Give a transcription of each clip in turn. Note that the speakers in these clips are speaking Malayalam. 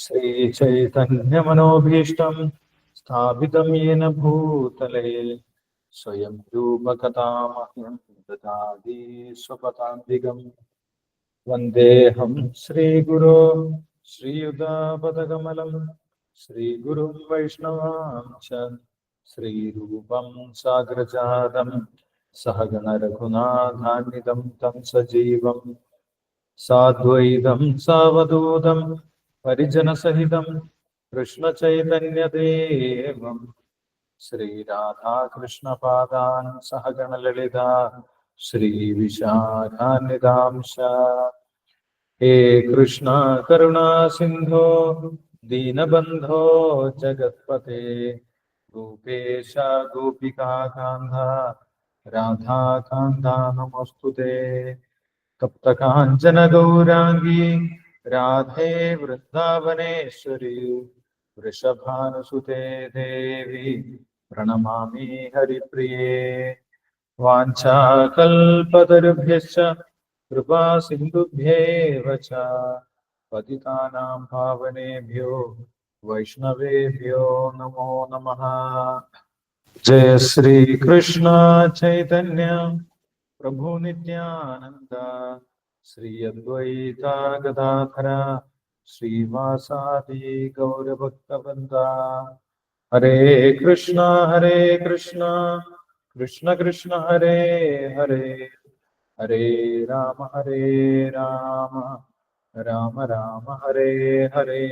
श्रीचैतन्यमनोभीष्टं स्थापितं येन भूतले स्वयं रूपकथामहं ददाति स्वपदान्तिकम् वन्देऽहं श्रीगुरो श्रीयुतापदकमलं श्रीगुरुं वैष्णवांश्च श्रीरूपं साग्रजातं सहगणरघुनाथान्वितं तं सजीवं साद्वैतं सावधूतं परिजनसहितं कृष्णचैतन्यदेवं श्रीराधाकृष्णपादान् सहगणललिता श्रीविशाखान्वितांश्च हे कृष्ण करुणा सिंधो दीनबंधो जगत्पते गोपेश गोपिका कान्धा राधा कान्धा नमोस्तुते तप्त कांचन गौरांगी राधे वृंदावनेश्वरी वृषभानुसुते देवी प्रणमामि हरिप्रिये वाञ्छाकल्पतरुभ्यश्च कृपा सिन्धुभ्येव च पतितानां पावनेभ्यो वैष्णवेभ्यो नमो नमः। जय श्री कृष्ण चैतन्य प्रभु नित्यानंद श्री अद्वैता गदाधर श्रीवासादि गौरभक्तवृंदा हरे कृष्ण कृष्ण कृष्ण हरे हरे हरे राम राम राम हरे हरे।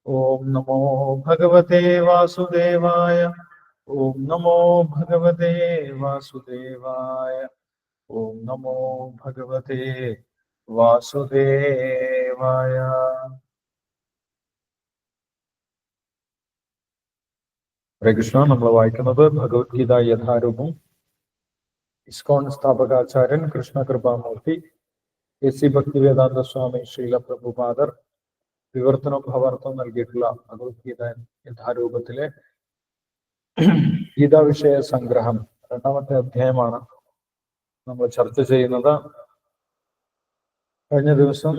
ओम नमो भगवते वासुदेवाय ओम नमो भगवते वासुदेवाय ओम नमो भगवते वासुदेवाय। ഹരേ കൃഷ്ണ. നമ്മൾ വായിക്കുന്നത് ഭഗവത്ഗീത യഥാരൂപം. ഇസ്കോൺ സ്ഥാപകാചാര്യൻ കൃഷ്ണകൃപാമൂർത്തി എസ് സി ഭക്തിവേദാന്ത സ്വാമി ശ്രീല പ്രഭുപാദർ വിവർത്തനം ഭവാർത്ഥം നൽകിയിട്ടുള്ള ഭഗവത്ഗീത യഥാരൂപത്തിലെ ഗീതാവിഷയ സംഗ്രഹം 2ാമത്തെ അധ്യായമാണ് നമ്മൾ ചർച്ച ചെയ്യുന്നത്. കഴിഞ്ഞ ദിവസം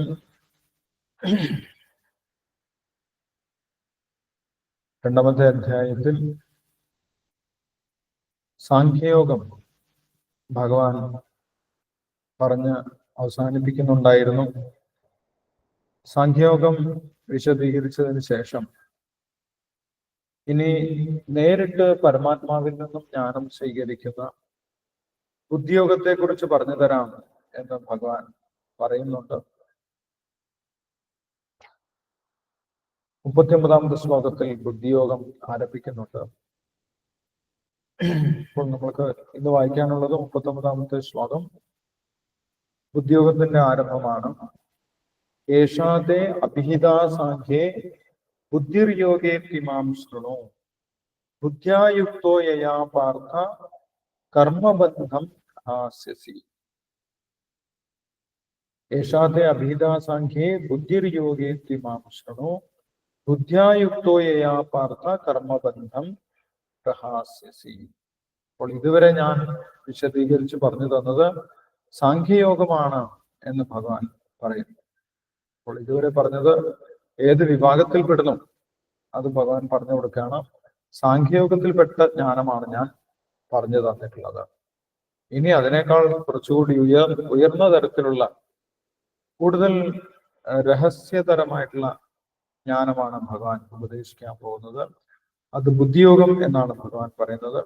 2ാമത്തെ അധ്യായത്തിൽ സാഖ്യയോഗം ഭഗവാൻ പറഞ്ഞ് അവസാനിപ്പിക്കുന്നുണ്ടായിരുന്നു. സാഖ്യയോഗം വിശദീകരിച്ചതിന് ശേഷം ഇനി നേരിട്ട് പരമാത്മാവിൽ നിന്നും ജ്ഞാനം സ്വീകരിക്കുന്ന ബുദ്ധിയോഗത്തെ കുറിച്ച് പറഞ്ഞു തരാം എന്ന് ഭഗവാൻ പറയുന്നുണ്ട്. 39ാമത്തെ ശ്ലോകത്തിൽ ബുദ്ധിയോഗം ആരംഭിക്കുന്നുണ്ട്. അപ്പോൾ നമ്മൾക്ക് ഇന്ന് വായിക്കാനുള്ളത് 39ാമത്തെ ശ്ലോകം ബുദ്ധിയോഗത്തിന്റെ ആരംഭമാണ്. ഏഷാദേ അഭിഹിതാ സാഖ്യേ ബുദ്ധിർയോഗേ കിമാം ശൃണു ബുദ്ധ്യായുക്തോ യയാ പാർത്ഥ കർമ്മബന്ധം ഹാസ്യസി. ഏഷാദേ അഭിഹിതാ സാഖ്യേ ബുദ്ധിർയോഗേ കിമാം ശൃണു ബുദ്ധ്യായുക്തോ യയാ പാർത്ഥ കർമ്മബന്ധം പ്രഹാസ്യസി. അപ്പോൾ ഇതുവരെ ഞാൻ വിശദീകരിച്ച് പറഞ്ഞു തന്നത് സാഖ്യയോഗമാണ് എന്ന് ഭഗവാൻ പറയുന്നു. അപ്പോൾ ഇതുവരെ പറഞ്ഞത് ഏത് വിഭാഗത്തിൽ പെടുന്നു അത് ഭഗവാൻ പറഞ്ഞു കൊടുക്കുകയാണ്. സാഖ്യയോഗത്തിൽപ്പെട്ട ജ്ഞാനമാണ് ഞാൻ പറഞ്ഞു തന്നിട്ടുള്ളത്. ഇനി അതിനേക്കാൾ കുറച്ചുകൂടി ഉയർന്ന തരത്തിലുള്ള കൂടുതൽ രഹസ്യതരമായിട്ടുള്ള ജ്ഞാനമാണ് ഭഗവാൻ ഉപദേശിക്കാൻ പോകുന്നത്. അത് ബുദ്ധിയോഗം എന്നാണ് ഭഗവാൻ പറയുന്നത്.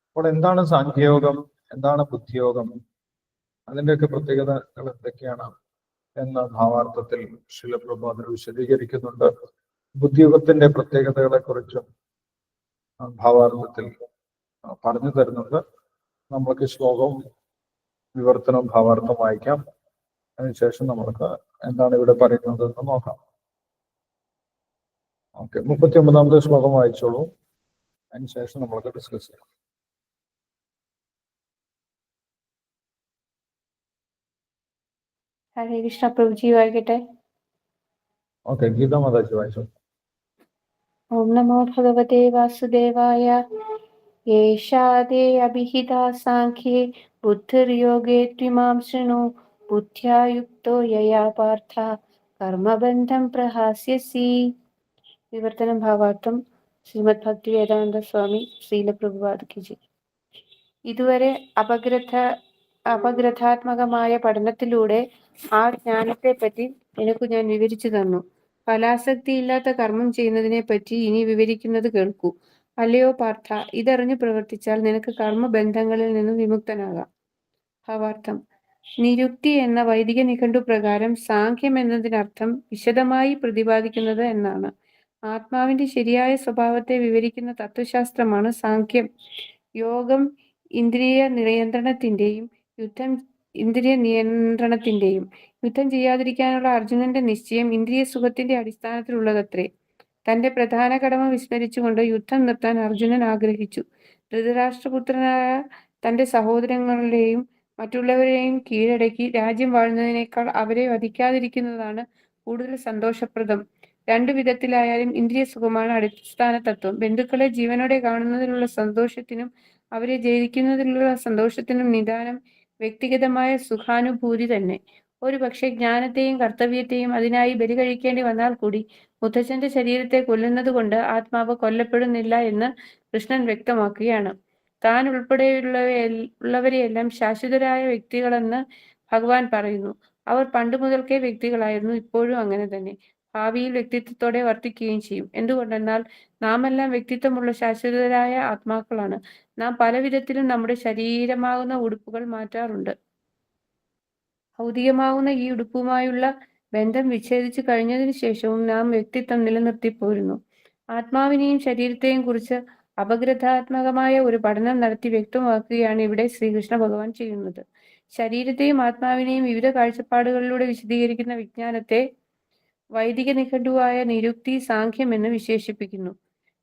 അപ്പോൾ എന്താണ് സാഖ്യയോഗം, എന്താണ് ബുദ്ധിയോഗം, അതിൻ്റെയൊക്കെ പ്രത്യേകതകൾ എന്തൊക്കെയാണ് എന്ന ഭാവാർത്ഥത്തിൽ ശ്രീല പ്രഭുപാദർ വിശദീകരിക്കുന്നുണ്ട്. ബുദ്ധിയോഗത്തിന്റെ പ്രത്യേകതകളെ കുറിച്ചും ഭാവാർത്ഥത്തിൽ പറഞ്ഞു തരുന്നുണ്ട്. നമ്മൾക്ക് ശ്ലോകവും വിവർത്തനവും ഭാവാർത്ഥം വായിക്കാം. അതിനുശേഷം നമ്മൾക്ക് എന്താണ് ഇവിടെ പറയുന്നത് എന്ന് നോക്കാം. ഓക്കെ, 39ാമത്തെ ശ്ലോകം വായിച്ചോളൂ. അതിനുശേഷം നമ്മൾക്ക് ഡിസ്കസ് ചെയ്യാം. ഹരേ കൃഷ്ണ. പ്രഭുജി വായിക്കട്ടെ. ഓക്കെ, ഗീതാ മാതാജി വായിച്ചോളൂ. ഓം നമോ ഭഗവതേ വാസുദേവായ. ഏഷാദേ അഭിഹിതാ സാഖ്യേ ബുദ്ധിർയോഗേ ത്വിമാം ശൃണു ബുദ്ധ്യാ യുക്തോ യയാ പാർത്ഥ കർമ്മബന്ധം പ്രഹാസ്യസി. വിവർത്തനം ഭാവാർത്ഥം ശ്രീമദ് ഭക്തി വേദാന്ത സ്വാമി ശ്രീല പ്രഭുപാദ് കി ജയ്. ഇതുവരെ അപഗ്രഥാത്മകമായ പഠനത്തിലൂടെ ആ ജ്ഞാനത്തെപ്പറ്റി നിനക്കു ഞാൻ വിവരിച്ചു തന്നു. ഫലാസക്തിയില്ലാത്ത കർമ്മം ചെയ്യുന്നതിനെ പറ്റി ഇനി വിവരിക്കുന്നത് കേൾക്കൂ. അല്ലയോ പാർത്ഥ, ഇതറിഞ്ഞു പ്രവർത്തിച്ചാൽ നിനക്ക് കർമ്മബന്ധങ്ങളിൽ നിന്നും വിമുക്തനാകാം. ഭാവാർത്ഥം: നിരുക്തി എന്ന വൈദിക നിഘണ്ടു പ്രകാരം സാഖ്യം എന്നതിനർത്ഥം വിശദമായി പ്രതിപാദിക്കുന്നത് എന്നാണ്. ആത്മാവിന്റെ ശരിയായ സ്വഭാവത്തെ വിവരിക്കുന്ന തത്വശാസ്ത്രമാണ് സാഖ്യം. യോഗം ഇന്ദ്രിയ നിയന്ത്രണത്തിന്റെയും യുദ്ധം ചെയ്യാതിരിക്കാനുള്ള അർജുനന്റെ നിശ്ചയം ഇന്ദ്രിയ സുഖത്തിന്റെ അടിസ്ഥാനത്തിലുള്ളതത്രേ. തന്റെ പ്രധാന കടമ വിസ്മരിച്ചുകൊണ്ട് യുദ്ധം നിർത്താൻ അർജുനൻ ആഗ്രഹിച്ചു. ധൃതരാഷ്ട്രപുത്രനായ തന്റെ സഹോദരങ്ങളെയും മറ്റുള്ളവരെയും കീഴടക്കി രാജ്യം വാഴുന്നതിനേക്കാൾ അവരെ വധിക്കാതിരിക്കുന്നതാണ് കൂടുതൽ സന്തോഷപ്രദം. രണ്ടു വിധത്തിലായാലും ഇന്ദ്രിയ സുഖമാണ് അടിസ്ഥാന തത്വം. ബന്ധുക്കളെ ജീവനോടെ കാണുന്നതിലുള്ള സന്തോഷത്തിനും അവരെ ജയിക്കുന്നതിലുള്ള സന്തോഷത്തിനും നിദാനം വ്യക്തിഗതമായ സുഖാനുഭൂതി തന്നെ. ഒരു പക്ഷെ ജ്ഞാനത്തെയും കർത്തവ്യത്തെയും അതിനായി ബലി കഴിക്കേണ്ടി വന്നാൽ കൂടി മുത്തച്ഛന്റെ ശരീരത്തെ കൊല്ലുന്നത് കൊണ്ട് ആത്മാവ് കൊല്ലപ്പെടുന്നില്ല എന്ന് കൃഷ്ണൻ വ്യക്തമാക്കുകയാണ്. താൻ ഉൾപ്പെടെയുള്ളവരെയെല്ലാം ശാശ്വതരായ വ്യക്തികളെന്ന് ഭഗവാൻ പറയുന്നു. അവർ പണ്ട് മുതൽക്കേ വ്യക്തികളായിരുന്നു, ഇപ്പോഴും അങ്ങനെ തന്നെ, ഭാവിയിൽ വ്യക്തിത്വത്തോടെ വർത്തിക്കുകയും ചെയ്യും. എന്തുകൊണ്ടെന്നാൽ നാമെല്ലാം വ്യക്തിത്വമുള്ള ശാശ്വതരായ ആത്മാക്കളാണ്. നാം പല വിധത്തിലും നമ്മുടെ ശരീരമാകുന്ന ഉടുപ്പുകൾ മാറ്റാറുണ്ട്. ഭൗതികമാകുന്ന ഈ ഉടുപ്പുമായുള്ള ബന്ധം വിച്ഛേദിച്ചു കഴിഞ്ഞതിനു ശേഷവും നാം വ്യക്തിത്വം നിലനിർത്തി പോരുന്നു. ആത്മാവിനെയും ശരീരത്തെയും കുറിച്ച് അപഗ്രഥാത്മകമായ ഒരു പഠനം നടത്തി വ്യക്തമാക്കുകയാണ് ഇവിടെ ശ്രീകൃഷ്ണ ഭഗവാൻ ചെയ്യുന്നത്. ശരീരത്തെയും ആത്മാവിനെയും വിവിധ കാഴ്ചപ്പാടുകളിലൂടെ വിശദീകരിക്കുന്ന വിജ്ഞാനത്തെ വൈദിക നിഘണ്ടുവായ നിരുക്തി സാഖ്യം എന്ന് വിശേഷിപ്പിക്കുന്നു.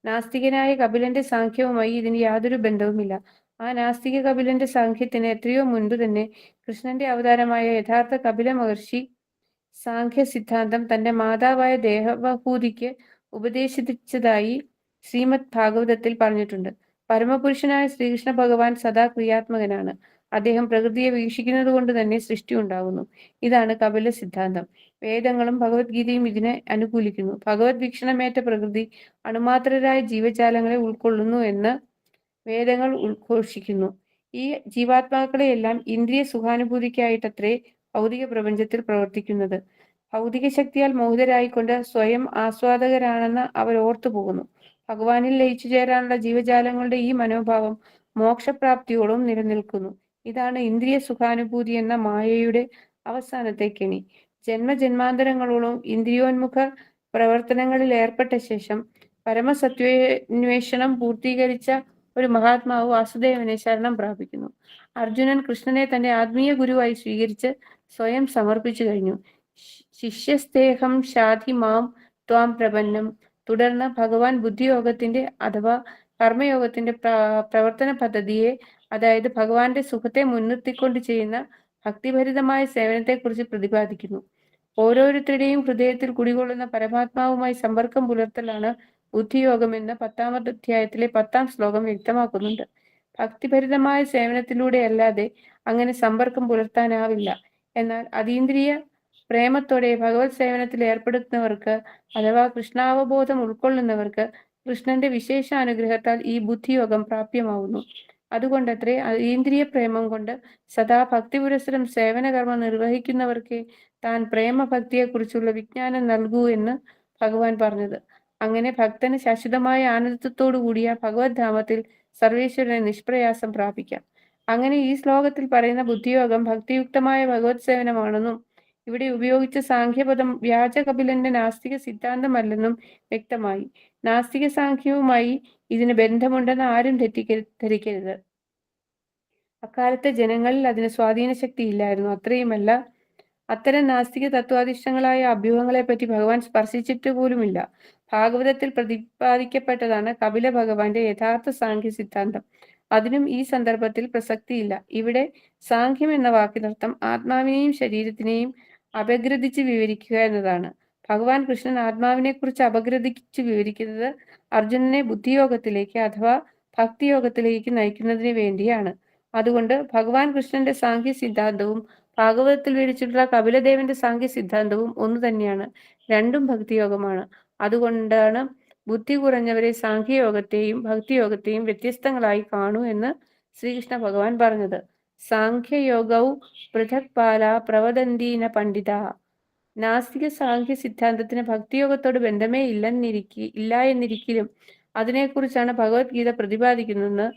നാസ്തികനായ കപിലന്റെ സാഖ്യവുമായി ഇതിന് യാതൊരു ബന്ധവുമില്ല. ആ നാസ്തിക കപിലന്റെ സാഖ്യത്തിന് എത്രയോ മുൻപ് തന്നെ കൃഷ്ണന്റെ അവതാരമായ യഥാർത്ഥ കപില മഹർഷി സാഖ്യ സിദ്ധാന്തം തന്റെ മാതാവായ ദേവഹൂതിക്ക് ഉപദേശിച്ചതായി ശ്രീമദ് ഭാഗവതത്തിൽ പറഞ്ഞിട്ടുണ്ട്. പരമപുരുഷനായ ശ്രീകൃഷ്ണ ഭഗവാൻ സദാ ക്രിയാത്മകനാണ്. അദ്ദേഹം പ്രകൃതിയെ വീക്ഷിക്കുന്നത് കൊണ്ട് തന്നെ സൃഷ്ടി ഉണ്ടാകുന്നു. ഇതാണ് കപില സിദ്ധാന്തം. വേദങ്ങളും ഭഗവത്ഗീതയും ഇതിനെ അനുകൂലിക്കുന്നു. ഭഗവത് വീക്ഷണമേറ്റ പ്രകൃതി അണുമാത്രരായ ജീവജാലങ്ങളെ ഉൾക്കൊള്ളുന്നു എന്ന് വേദങ്ങൾ ഉദ്ഘോഷിക്കുന്നു. ഈ ജീവാത്മാക്കളെയെല്ലാം ഇന്ദ്രിയ സുഖാനുഭൂതിക്കായിട്ടത്രേ ഭൗതിക പ്രപഞ്ചത്തിൽ പ്രവർത്തിക്കുന്നത്. ഭൗതിക ശക്തിയാൽ മോഹിതരായിക്കൊണ്ട് സ്വയം ആസ്വാദകരാണെന്ന് അവർ ഓർത്തുപോകുന്നു. ഭഗവാനിൽ ലയിച്ചു ചേരാനുള്ള ജീവജാലങ്ങളുടെ ഈ മനോഭാവം മോക്ഷപ്രാപ്തിയോളം നിലനിൽക്കുന്നു. ഇതാണ് ഇന്ദ്രിയ സുഖാനുഭൂതി എന്ന മായയുടെ അവസാനത്തെ കെണി. ജന്മജന്മാന്തരങ്ങളോളം ഇന്ദ്രിയോന്മുഖ പ്രവർത്തനങ്ങളിൽ ഏർപ്പെട്ട ശേഷം പരമസത്വാന്വേഷണം പൂർത്തീകരിച്ച ഒരു മഹാത്മാവ് വാസുദേവനെ ശരണം പ്രാപിക്കുന്നു. അർജുനൻ കൃഷ്ണനെ തന്റെ ആത്മീയ ഗുരുവായി സ്വീകരിച്ച് സ്വയം സമർപ്പിച്ചു കഴിഞ്ഞു. ശിഷ്യസ്തേഹം ശാധി മാം ത്വാം പ്രപന്നം. തുടർന്ന് ഭഗവാൻ ബുദ്ധിയോഗത്തിന്റെ അഥവാ കർമ്മയോഗത്തിന്റെ പ്രവർത്തന പദ്ധതിയെ, അതായത് ഭഗവാന്റെ സുഖത്തെ മുൻനിർത്തിക്കൊണ്ട് ചെയ്യുന്ന ഭക്തിഭരിതമായ സേവനത്തെക്കുറിച്ച് പ്രതിപാദിക്കുന്നു. ഓരോരുത്തരുടെയും ഹൃദയത്തിൽ കുടികൊള്ളുന്ന പരമാത്മാവുമായി സമ്പർക്കം പുലർത്തലാണ് ബുദ്ധിയോഗം എന്ന് 10-ാം അധ്യായത്തിലെ 10-ാം ശ്ലോകം വ്യക്തമാക്കുന്നുണ്ട്. ഭക്തിഭരിതമായ സേവനത്തിലൂടെ അല്ലാതെ അങ്ങനെ സമ്പർക്കം പുലർത്താനാവില്ല. എന്നാൽ അതീന്ദ്രിയ പ്രേമത്തോടെ ഭഗവത് സേവനത്തിൽ ഏർപ്പെടുന്നവർക്ക് അഥവാ കൃഷ്ണാവബോധം ഉൾക്കൊള്ളുന്നവർക്ക് കൃഷ്ണന്റെ വിശേഷാനുഗ്രഹത്താൽ ഈ ബുദ്ധിയോഗം പ്രാപ്യമാവുന്നു. അതുകൊണ്ടത്രേ അതീന്ദ്രിയ പ്രേമം കൊണ്ട് സദാ ഭക്തിപുരസ്സരം സേവനകർമ്മം നിർവഹിക്കുന്നവർക്ക് താൻ പ്രേമഭക്തിയെക്കുറിച്ചുള്ള വിജ്ഞാനം നൽകൂ എന്ന് ഭഗവാൻ പറഞ്ഞത്. അങ്ങനെ ഭക്തന് ശാശ്വതമായ ആനന്ദത്തോടു കൂടിയ ഭഗവത് ധാമത്തിൽ സർവേശ്വരനെ നിഷ്പ്രയാസം പ്രാപിക്കാം. അങ്ങനെ ഈ ശ്ലോകത്തിൽ പറയുന്ന ബുദ്ധിയോഗം ഭക്തിയുക്തമായ ഭഗവത് സേവനമാണെന്നും ഇവിടെ ഉപയോഗിച്ച സാഖ്യപദം വ്യാജ കപിലന്റെ നാസ്തിക സിദ്ധാന്തമല്ലെന്നും വ്യക്തമായി. നാസ്തിക സാഖ്യവുമായി ഇതിന് ബന്ധമുണ്ടെന്ന് ആരും ധരിക്കരുത്. അക്കാലത്തെ ജനങ്ങളിൽ അതിന് സ്വാധീന ശക്തി ഇല്ലായിരുന്നു. അത്രയുമല്ല, അത്തരം നാസ്തിക തത്വാധിഷ്ഠങ്ങളായ അഭ്യൂഹങ്ങളെപ്പറ്റി ഭഗവാൻ സ്പർശിച്ചിട്ട് പോലുമില്ല. ഭാഗവതത്തിൽ പ്രതിപാദിക്കപ്പെട്ടതാണ് കപില ഭഗവാന്റെ യഥാർത്ഥ സാഖ്യ സിദ്ധാന്തം. അതിനും ഈ സന്ദർഭത്തിൽ പ്രസക്തിയില്ല. ഇവിടെ സാഖ്യം എന്ന വാക്കിനർത്ഥം ആത്മാവിനെയും ശരീരത്തിനെയും അപഗ്രഥിച്ച് വിവരിക്കുക എന്നതാണ്. ഭഗവാൻ കൃഷ്ണൻ ആത്മാവിനെ കുറിച്ച് അപഗ്രഥിച്ച് വിവരിക്കുന്നത് അർജുനനെ ബുദ്ധിയോഗത്തിലേക്ക് അഥവാ ഭക്തിയോഗത്തിലേക്ക് നയിക്കുന്നതിന് വേണ്ടിയാണ്. അതുകൊണ്ട് ഭഗവാൻ കൃഷ്ണന്റെ സാഖ്യ സിദ്ധാന്തവും ഭാഗവതത്തിൽ വിവരിച്ചിട്ടുള്ള കപിലദേവന്റെ സാഖ്യ സിദ്ധാന്തവും ഒന്നു തന്നെയാണ്. രണ്ടും ഭക്തിയോഗമാണ്. അതുകൊണ്ടാണ് ബുദ്ധി കുറഞ്ഞവരെ സാഖ്യയോഗത്തെയും ഭക്തിയോഗത്തെയും വ്യത്യസ്തങ്ങളായി കാണൂ എന്ന് ശ്രീകൃഷ്ണ ഭഗവാൻ പറഞ്ഞത്. സാഖ്യയോഗൗ പൃഥക് പാല പ്രവദന്തീന പണ്ഡിത. നാസ്തിക സാഖ്യ സിദ്ധാന്തത്തിന് ഭക്തിയോഗത്തോട് ബന്ധമേ ഇല്ല എന്നിരിക്കലും അതിനെക്കുറിച്ചാണ് ഭഗവത്ഗീത പ്രതിപാദിക്കുന്നത്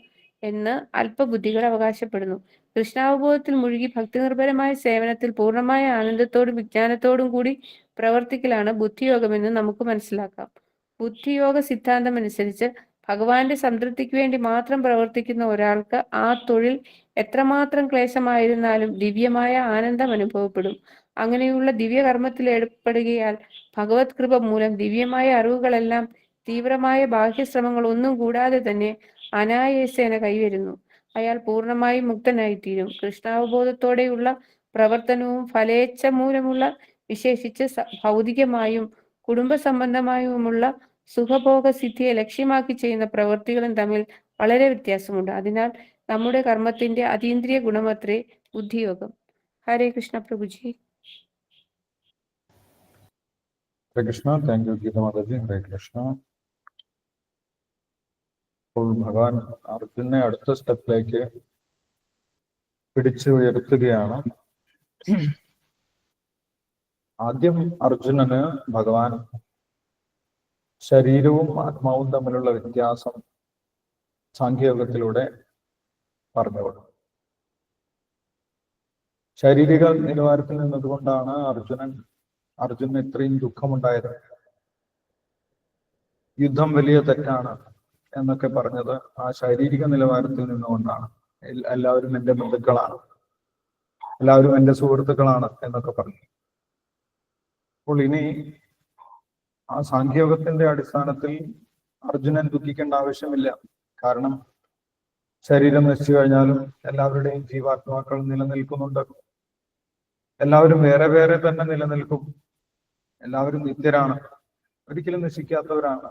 എന്ന് അല്പബുദ്ധികൾ അവകാശപ്പെടുന്നു. കൃഷ്ണാവബോധത്തിൽ മുഴുകി ഭക്തിനിർഭരമായ സേവനത്തിൽ പൂർണ്ണമായ ആനന്ദത്തോടും വിജ്ഞാനത്തോടും കൂടി പ്രവർത്തിക്കലാണ് ബുദ്ധിയോഗമെന്ന് നമുക്ക് മനസ്സിലാക്കാം. ബുദ്ധിയോഗ സിദ്ധാന്തം അനുസരിച്ച് ഭഗവാന്റെ സംതൃപ്തിക്ക് വേണ്ടി മാത്രം പ്രവർത്തിക്കുന്ന ഒരാൾക്ക് ആ തൊഴിൽ എത്രമാത്രം ക്ലേശമായിരുന്നാലും ദിവ്യമായ ആനന്ദം അനുഭവപ്പെടും. അങ്ങനെയുള്ള ദിവ്യകർമ്മത്തിൽ ഏർപ്പെടുകയാൽ ഭഗവത് കൃപ മൂലം ദിവ്യമായ അറിവുകളെല്ലാം തീവ്രമായ ബാഹ്യശ്രമങ്ങൾ ഒന്നും കൂടാതെ തന്നെ അനായാസേന കൈവരുന്നു. അയാൾ പൂർണ്ണമായും മുക്തനായിത്തീരും. കൃഷ്ണാവബോധത്തോടെയുള്ള പ്രവർത്തനവും ഫലേച്ഛ മൂലമുള്ള വിശേഷിച്ച് ഭൗതികമായും കുടുംബ സംബന്ധമായുമുള്ള സുഖഭോഗ സിദ്ധിയെ ലക്ഷ്യമാക്കി ചെയ്യുന്ന പ്രവൃത്തികളും തമ്മിൽ വളരെ വ്യത്യാസമുണ്ട്. അതിനാൽ നമ്മുടെ കർമ്മത്തിന്റെ അതീന്ദ്രിയ ഗുണമത്രേ ബുദ്ധിയോഗം. ഹരേ കൃഷ്ണ പ്രഭുജി. ഹരേ കൃഷ്ണ. താങ്ക് യു ഗീത മാതാജി. ഹരേ കൃഷ്ണ. അപ്പോൾ ഭഗവാൻ അർജുനെ അടുത്ത സ്റ്റെപ്പിലേക്ക് പിടിച്ചു ഉയർത്തുകയാണ്. ആദ്യം അർജുനന് ഭഗവാൻ ശരീരവും ആത്മാവും തമ്മിലുള്ള വ്യത്യാസം സാഖ്യയോഗത്തിലൂടെ പറഞ്ഞുകൊടുക്കും. ശാരീരിക നിലവാരത്തിൽ നിന്നതുകൊണ്ടാണ് അർജുനന് ഇത്രയും ദുഃഖമുണ്ടായത്. യുദ്ധം വലിയ തെറ്റാണ് എന്നൊക്കെ പറഞ്ഞത് ആ ശാരീരിക നിലവാരത്തിൽ നിന്നുകൊണ്ടാണ്. എല്ലാവരും എൻ്റെ ബന്ധുക്കളാണ്, എല്ലാവരും എൻ്റെ സുഹൃത്തുക്കളാണ് എന്നൊക്കെ പറഞ്ഞു. അപ്പോൾ ഇനി ആ സാഖ്യയോഗത്തിന്റെ അടിസ്ഥാനത്തിൽ അർജുനൻ ദുഃഖിക്കേണ്ട ആവശ്യമില്ല. കാരണം ശരീരം നശിച്ചു കഴിഞ്ഞാലും എല്ലാവരുടെയും ജീവാത്മാക്കൾ നിലനിൽക്കുന്നുണ്ട്. എല്ലാവരും വേറെ വേറെ തന്നെ നിലനിൽക്കും. എല്ലാവരും നിത്യരാണ്, ഒരിക്കലും നശിക്കാത്തവരാണ്,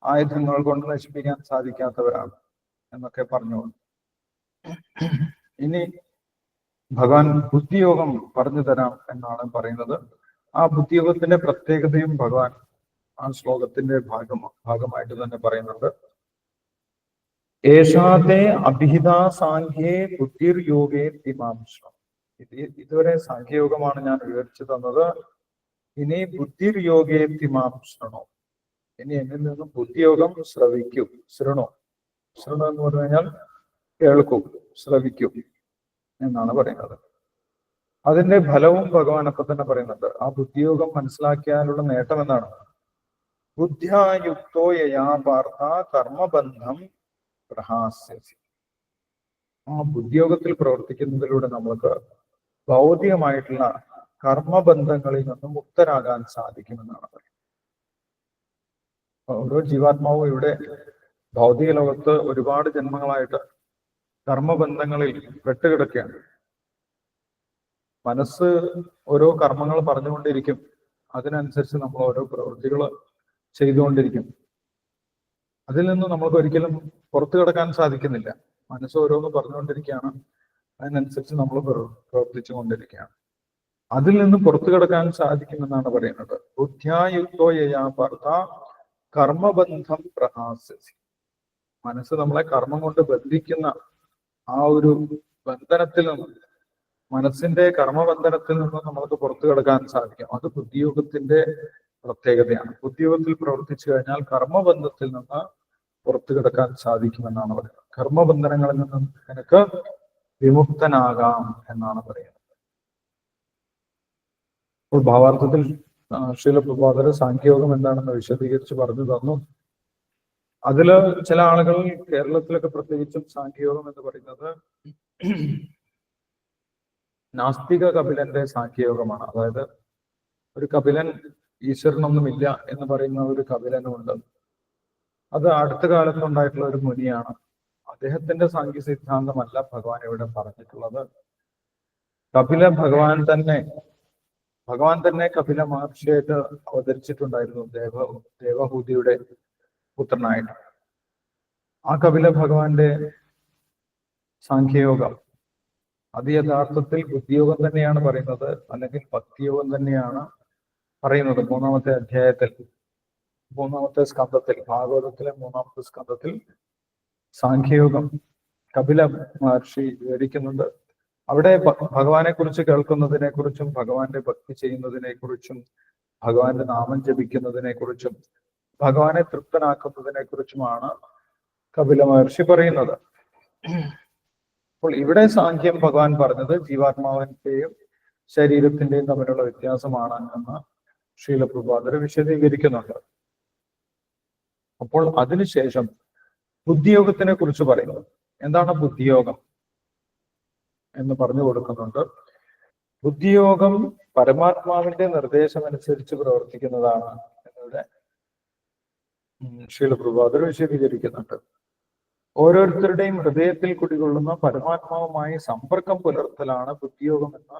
ആയുധങ്ങൾ കൊണ്ട് നശിപ്പിക്കാൻ സാധിക്കാത്തവരാണ് എന്നൊക്കെ പറഞ്ഞു. ഇനി ഭഗവാൻ ബുദ്ധിയോഗം പറഞ്ഞു തരാം എന്നാണ് പറയുന്നത്. ആ ബുദ്ധിയോഗത്തിന്റെ പ്രത്യേകതയും ഭഗവാൻ ആ ശ്ലോകത്തിന്റെ ഭാഗമായിട്ട് തന്നെ പറയുന്നുണ്ട്. ഏഷാദേ അഭിഹിതാ സാഖ്യേ ബുദ്ധിർ യോഗേ തിമാംശം. ഇതുവരെ സാഖ്യയോഗമാണ് ഞാൻ വിവരിച്ചു തന്നത്. ഇനി ബുദ്ധിർ യോഗേ തിമാംശണോ. ഇനി എന്നിൽ നിന്നും ബുദ്ധിയോഗം ശ്രവിക്കൂ. ശൃണു എന്ന് പറഞ്ഞു കഴിഞ്ഞാൽ കേൾക്കൂ, ശ്രവിക്കൂ എന്നാണ് പറയുന്നത്. അതിന്റെ ഫലവും ഭഗവാൻ അപ്പൊ തന്നെ പറയുന്നുണ്ട്. ആ ബുദ്ധിയോഗം മനസ്സിലാക്കിയാലുള്ള നേട്ടം എന്താണ്? ബുദ്ധ്യായുക്തോ യയാ പാർത്ഥ കർമ്മബന്ധം പ്രഹാസ്യസി. ആ ബുദ്ധിയോഗത്തിൽ പ്രവർത്തിക്കുന്നതിലൂടെ നമ്മൾക്ക് ഭൗതികമായിട്ടുള്ള കർമ്മബന്ധങ്ങളിൽ നിന്നും മുക്തരാകാൻ സാധിക്കുമെന്നാണ് പറയുന്നത്. ഓരോ ജീവാത്മാവും ഇവിടെ ഭൗതിക ലോകത്ത് ഒരുപാട് ജന്മങ്ങളായിട്ട് കർമ്മബന്ധങ്ങളിൽ പെട്ടുകിടക്കുകയാണ്. മനസ്സ് ഓരോ കർമ്മങ്ങൾ പറഞ്ഞുകൊണ്ടിരിക്കും, അതിനനുസരിച്ച് നമ്മൾ ഓരോ പ്രവൃത്തികൾ ചെയ്തുകൊണ്ടിരിക്കും. അതിൽ നിന്ന് നമ്മൾക്ക് ഒരിക്കലും പുറത്തു കിടക്കാൻ സാധിക്കുന്നില്ല. മനസ്സ് ഓരോന്ന് പറഞ്ഞുകൊണ്ടിരിക്കുകയാണ്, അതിനനുസരിച്ച് നമ്മൾ പ്രവർത്തിച്ചു കൊണ്ടിരിക്കുകയാണ്. അതിൽ നിന്ന് പുറത്തു കിടക്കാൻ സാധിക്കുമെന്നാണ് പറയുന്നത്. ബുദ്ധ്യായുക്തോ യയാ പാർത്ഥ കർമ്മബന്ധം പ്രഹാസ്യസി. മനസ്സ് നമ്മളെ കർമ്മം കൊണ്ട് ബന്ധിക്കുന്ന ആ ഒരു ബന്ധനത്തിൽ നിന്ന്, മനസ്സിന്റെ കർമ്മബന്ധനത്തിൽ നിന്ന് നമ്മൾക്ക് പുറത്തു കിടക്കാൻ സാധിക്കും. അത് ബുദ്ധിയോഗത്തിന്റെ പ്രത്യേകതയാണ്. ബുദ്ധിയോഗത്തിൽ പ്രവർത്തിച്ചു കഴിഞ്ഞാൽ കർമ്മബന്ധത്തിൽ നിന്ന് പുറത്തു കിടക്കാൻ സാധിക്കുമെന്നാണ് പറയുന്നത്. കർമ്മബന്ധനങ്ങളിൽ നിന്ന് നിനക്ക് വിമുക്തനാകാം എന്നാണ് പറയുന്നത്. അപ്പോൾ ഭാവാർത്ഥത്തിൽ ശ്രീല പ്രഭാകർ സാഖ്യയോഗം എന്താണെന്ന് വിശദീകരിച്ച് പറഞ്ഞു തന്നു. അതില് ചില ആളുകൾ കേരളത്തിലൊക്കെ പ്രത്യേകിച്ചും സാഖ്യയോഗം എന്ന് പറയുന്നത് നാസ്തിക കപിലന്റെ സാഖ്യയോഗമാണ്. അതായത് ഒരു കപിലൻ, ഈശ്വരനൊന്നുമില്ല എന്ന് പറയുന്ന ഒരു കപിലനുമുണ്ട്. അത് അടുത്ത കാലത്തുണ്ടായിട്ടുള്ള ഒരു മുനിയാണ്. അദ്ദേഹത്തിന്റെ സാഖ്യ സിദ്ധാന്തമല്ല ഭഗവാൻ ഇവിടെ പറഞ്ഞിട്ടുള്ളത്. ഭഗവാൻ തന്നെ കപില മഹർഷിയായിട്ട് അവതരിച്ചിട്ടുണ്ടായിരുന്നു, ദേവഹൂതിയുടെ പുത്രനായിട്ട്. ആ കപില ഭഗവാന്റെ സാഖ്യയോഗം അത് യഥാർത്ഥത്തിൽ ബുദ്ധിയോഗം തന്നെയാണ് പറയുന്നത്, അല്ലെങ്കിൽ ഭക്തിയോഗം തന്നെയാണ് പറയുന്നത്. മൂന്നാമത്തെ അധ്യായത്തിൽ, മൂന്നാമത്തെ സ്കന്ധത്തിൽ, ഭാഗവതത്തിലെ മൂന്നാമത്തെ സ്കന്ധത്തിൽ സാഖ്യയോഗം കപില മഹർഷി വിവരിക്കുന്നുണ്ട്. അവിടെ ഭഗവാനെ കുറിച്ച് കേൾക്കുന്നതിനെ കുറിച്ചും, ഭഗവാന്റെ ഭക്തി ചെയ്യുന്നതിനെ കുറിച്ചും, ഭഗവാന്റെ നാമം ജപിക്കുന്നതിനെ കുറിച്ചും, ഭഗവാനെ തൃപ്തനാക്കുന്നതിനെ കുറിച്ചുമാണ് കപില മഹർഷി പറയുന്നത്. അപ്പോൾ ഇവിടെ സാഖ്യം ഭഗവാൻ പറഞ്ഞത് ജീവാത്മാവിന്റെയും ശരീരത്തിന്റെയും തമ്മിലുള്ള വ്യത്യാസമാണ് എന്ന് ശ്രീലപ്രഭാതർ വിശദീകരിക്കുന്നുണ്ട്. അപ്പോൾ അതിനുശേഷം ബുദ്ധിയോഗത്തിനെ കുറിച്ച് പറയുന്നു. എന്താണ് ബുദ്ധിയോഗം എന്ന് പറഞ്ഞു കൊടുക്കുന്നുണ്ട്. ബുദ്ധിയോഗം പരമാത്മാവിന്റെ നിർദ്ദേശമനുസരിച്ച് പ്രവർത്തിക്കുന്നതാണ് എന്നിവിടെ ശ്രീലപ്രഭാതർ വിശദീകരിക്കുന്നുണ്ട്. ഓരോരുത്തരുടെയും ഹൃദയത്തിൽ കുടികൊള്ളുന്ന പരമാത്മാവുമായി സമ്പർക്കം പുലർത്തലാണ് ബുദ്ധിയോഗം എന്ന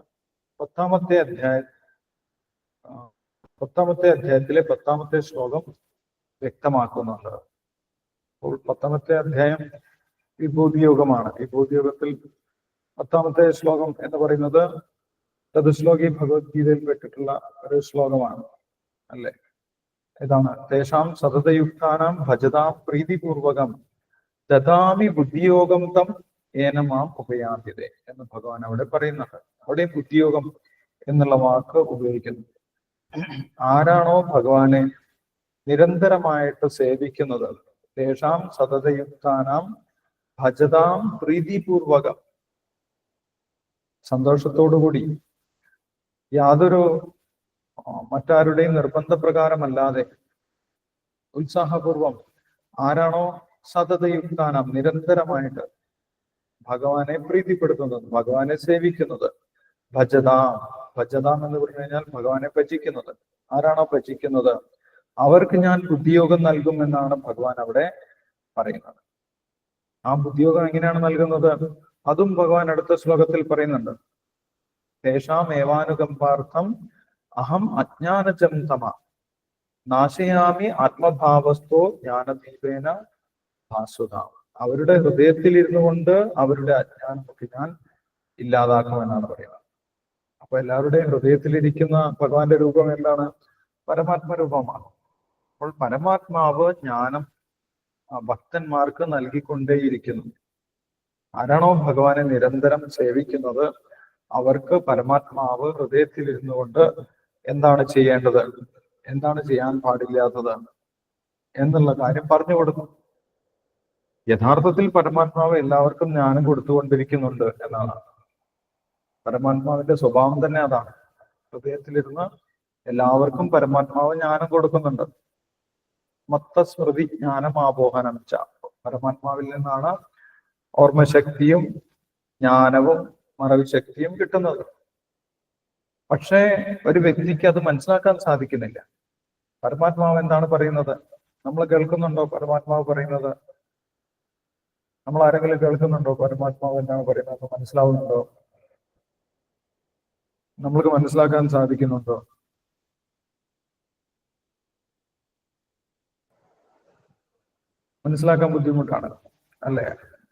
പത്താമത്തെ അധ്യായത്തിലെ 10ാമത്തെ ശ്ലോകം വ്യക്തമാക്കുന്നുണ്ട്. അപ്പോൾ 10ാമത്തെ അധ്യായം വിഭൂതിയോഗമാണ്. വിഭൂതിയോഗത്തിൽ 10ാമത്തെ ശ്ലോകം എന്ന് പറയുന്നത് ചതുശ്ലോകി ഭഗവത്ഗീതയിൽ പെട്ടിട്ടുള്ള ഒരു ശ്ലോകമാണ്, അല്ലെ? ഇതാണ്: തേഷാം സതതയുക്താനാം ഭജതാം പ്രീതിപൂർവകം ദദാമി ബുദ്ധിയോഗം തം ഏനമാം ഉപയാന്തിതേ എന്ന് ഭഗവാൻ അവിടെ പറയുന്നുണ്ട്. അവിടെ ബുദ്ധിയോഗം എന്നുള്ള വാക്ക് ഉപയോഗിക്കുന്നു. ആരാണോ ഭഗവാനെ നിരന്തരമായിട്ട് സേവിക്കുന്നത്, തേഷാം സതതയുക്താനാം ഭജതാം പ്രീതിപൂർവകം, സന്തോഷത്തോടുകൂടി, യാതൊരു മറ്റാരുടെയും നിർബന്ധപ്രകാരമല്ലാതെ ഉത്സാഹപൂർവം ആരാണോ സതതയുക്താനാം നിരന്തരമായിട്ട് ഭഗവാനെ പ്രീതിപ്പെടുത്തുന്നത്, ഭഗവാനെ സേവിക്കുന്നത്, ഭജതാം എന്ന് പറഞ്ഞു കഴിഞ്ഞാൽ ഭഗവാനെ ഭജിക്കുന്നത്. ആരാണോ ഭജിക്കുന്നത് അവർക്ക് ഞാൻ ബുദ്ധിയോഗം നൽകും എന്നാണ് ഭഗവാൻ അവിടെ പറയുന്നത്. ആ ബുദ്ധിയോഗം എങ്ങനെയാണ് നൽകുന്നത്? അതും ഭഗവാൻ അടുത്ത ശ്ലോകത്തിൽ പറയുന്നുണ്ട്. തേഷാം ഏവാനുകമ്പാർത്ഥം അഹം അജ്ഞാനജം തമ നാശയാമി ആത്മഭാവസ്ഥോ ജ്ഞാനദീപേന ഭാസുതാം. അവരുടെ ഹൃദയത്തിൽ ഇരുന്നു കൊണ്ട് അവരുടെ അജ്ഞാനമൊക്കെ ഞാൻ ഇല്ലാതാക്കുമെന്നാണ് പറയുന്നത്. അപ്പൊ എല്ലാവരുടെയും ഹൃദയത്തിലിരിക്കുന്ന ഭഗവാന്റെ രൂപം എന്താണ്? പരമാത്മരൂപമാണ്. അപ്പോൾ പരമാത്മാവ് ജ്ഞാനം ഭക്തന്മാർക്ക് നൽകിക്കൊണ്ടേയിരിക്കുന്നു. ആരാണോ ഭഗവാനെ നിരന്തരം സേവിക്കുന്നത് അവർക്ക് പരമാത്മാവ് ഹൃദയത്തിലിരുന്നു കൊണ്ട് എന്താണ് ചെയ്യേണ്ടത്, എന്താണ് ചെയ്യാൻ പാടില്ലാത്തത് എന്നുള്ള കാര്യം പറഞ്ഞു കൊടുക്കും. യഥാർത്ഥത്തിൽ പരമാത്മാവ് എല്ലാവർക്കും ജ്ഞാനം കൊടുത്തുകൊണ്ടിരിക്കുന്നുണ്ട് എന്നാണ്. പരമാത്മാവിന്റെ സ്വഭാവം തന്നെ അതാണ്. ഹൃദയത്തിലിരുന്ന് എല്ലാവർക്കും പരമാത്മാവ് ജ്ഞാനം കൊടുക്കുന്നുണ്ട്. മത്തസ്മൃതി ജ്ഞാനം ആബോഹനം ച, പരമാത്മാവിൽ നിന്നാണ് ഓർമ്മശക്തിയും ജ്ഞാനവും മറവി ശക്തിയും കിട്ടുന്നത്. പക്ഷേ ഒരു വ്യക്തിക്ക് അത് മനസ്സിലാക്കാൻ സാധിക്കുന്നില്ല. പരമാത്മാവ് എന്താണ് പറയുന്നത് നമ്മൾ കേൾക്കുന്നുണ്ടോ? പരമാത്മാവ് പറയുന്നത് നമ്മൾ ആരെങ്കിലും കേൾക്കുന്നുണ്ടോ? പരമാത്മാവ് എന്താണ് പറയുന്നത് മനസ്സിലാവുന്നുണ്ടോ? നമ്മൾക്ക് മനസ്സിലാക്കാൻ സാധിക്കുന്നുണ്ടോ? മനസ്സിലാക്കാൻ ബുദ്ധിമുട്ടാണ്, അല്ലേ?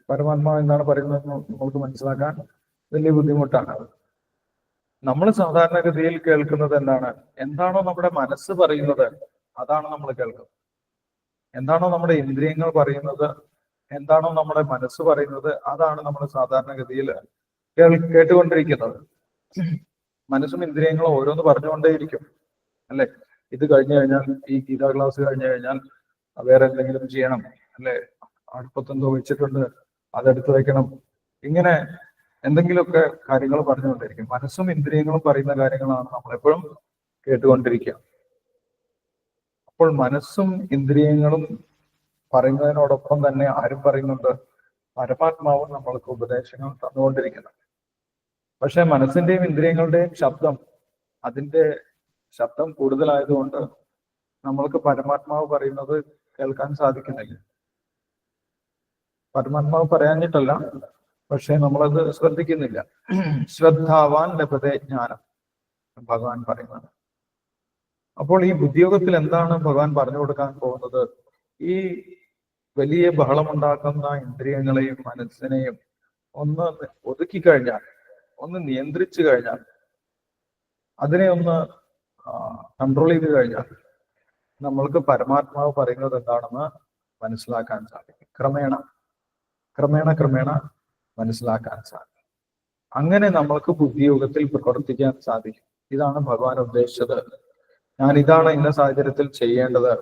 പരമാത്മാവ് എന്താണ് പറയുന്നത് നമ്മൾക്ക് മനസ്സിലാക്കാൻ വലിയ ബുദ്ധിമുട്ടാണ്. നമ്മൾ സാധാരണഗതിയിൽ കേൾക്കുന്നത് എന്താണ്? എന്താണോ നമ്മുടെ മനസ്സ് പറയുന്നത് അതാണ് നമ്മൾ കേൾക്കുന്നത്. എന്താണോ നമ്മുടെ ഇന്ദ്രിയങ്ങൾ പറയുന്നത്, എന്താണോ നമ്മുടെ മനസ്സ് പറയുന്നത് അതാണ് നമ്മൾ സാധാരണഗതിയിൽ കേട്ടുകൊണ്ടിരിക്കുന്നത്. മനസ്സും ഇന്ദ്രിയങ്ങളും ഓരോന്ന് പറഞ്ഞുകൊണ്ടേയിരിക്കും, അല്ലെ? ഇത് കഴിഞ്ഞു കഴിഞ്ഞാൽ, ഈ ഗീതാ ക്ലാസ് കഴിഞ്ഞു കഴിഞ്ഞാൽ വേറെ എന്തെങ്കിലും ചെയ്യണം, അല്ലെ? അടുപ്പത്തെന്തോ വെച്ചിട്ടുണ്ട്, അതെടുത്ത് വെക്കണം. ഇങ്ങനെ എന്തെങ്കിലുമൊക്കെ കാര്യങ്ങൾ പറഞ്ഞുകൊണ്ടിരിക്കും. മനസ്സും ഇന്ദ്രിയങ്ങളും പറയുന്ന കാര്യങ്ങളാണ് നമ്മളെപ്പോഴും കേട്ടുകൊണ്ടിരിക്കുക. അപ്പോൾ മനസ്സും ഇന്ദ്രിയങ്ങളും പറയുന്നതിനോടൊപ്പം തന്നെ ആരും പറയുന്നുണ്ട്? പരമാത്മാവും നമ്മൾക്ക് ഉപദേശങ്ങൾ തന്നുകൊണ്ടിരിക്കുന്നത്. പക്ഷെ മനസ്സിന്റെയും ഇന്ദ്രിയങ്ങളുടെയും അതിന്റെ ശബ്ദം കൂടുതലായതുകൊണ്ട് നമ്മൾക്ക് പരമാത്മാവ് പറയുന്നത് കേൾക്കാൻ സാധിക്കുന്നില്ല. പരമാത്മാവ് പറയാഞ്ഞിട്ടല്ല, പക്ഷെ നമ്മളത് ശ്രദ്ധിക്കുന്നില്ല. ശ്രദ്ധാവാൻ ലഭതേ ജ്ഞാനം ഭഗവാൻ പറയുന്നത്. അപ്പോൾ ഈ ബുദ്ധിയോഗത്തിൽ എന്താണ് ഭഗവാൻ പറഞ്ഞു കൊടുക്കാൻ പോകുന്നത്? ഈ വലിയ ബഹളമുണ്ടാക്കുന്ന ഇന്ദ്രിയങ്ങളെയും മനസ്സിനെയും ഒന്ന് ഒതുക്കി കഴിഞ്ഞാൽ, ഒന്ന് നിയന്ത്രിച്ചു കഴിഞ്ഞാൽ, അതിനെ ഒന്ന് കൺട്രോൾ ചെയ്ത് കഴിഞ്ഞാൽ നമ്മൾക്ക് പരമാത്മാവ് പറയുന്നത് എന്താണെന്ന് മനസ്സിലാക്കാൻ സാധിക്കും. ക്രമേണ മനസ്സിലാക്കാൻ സാധിക്കും. അങ്ങനെ നമ്മൾക്ക് ബുദ്ധിയോഗത്തിൽ പ്രവർത്തിക്കാൻ സാധിക്കും. ഇതാണ് ഭഗവാൻ ഉദ്ദേശിച്ചത്. ഞാൻ ഇതാണ് ഇന്ന സാഹചര്യത്തിൽ ചെയ്യേണ്ടത്,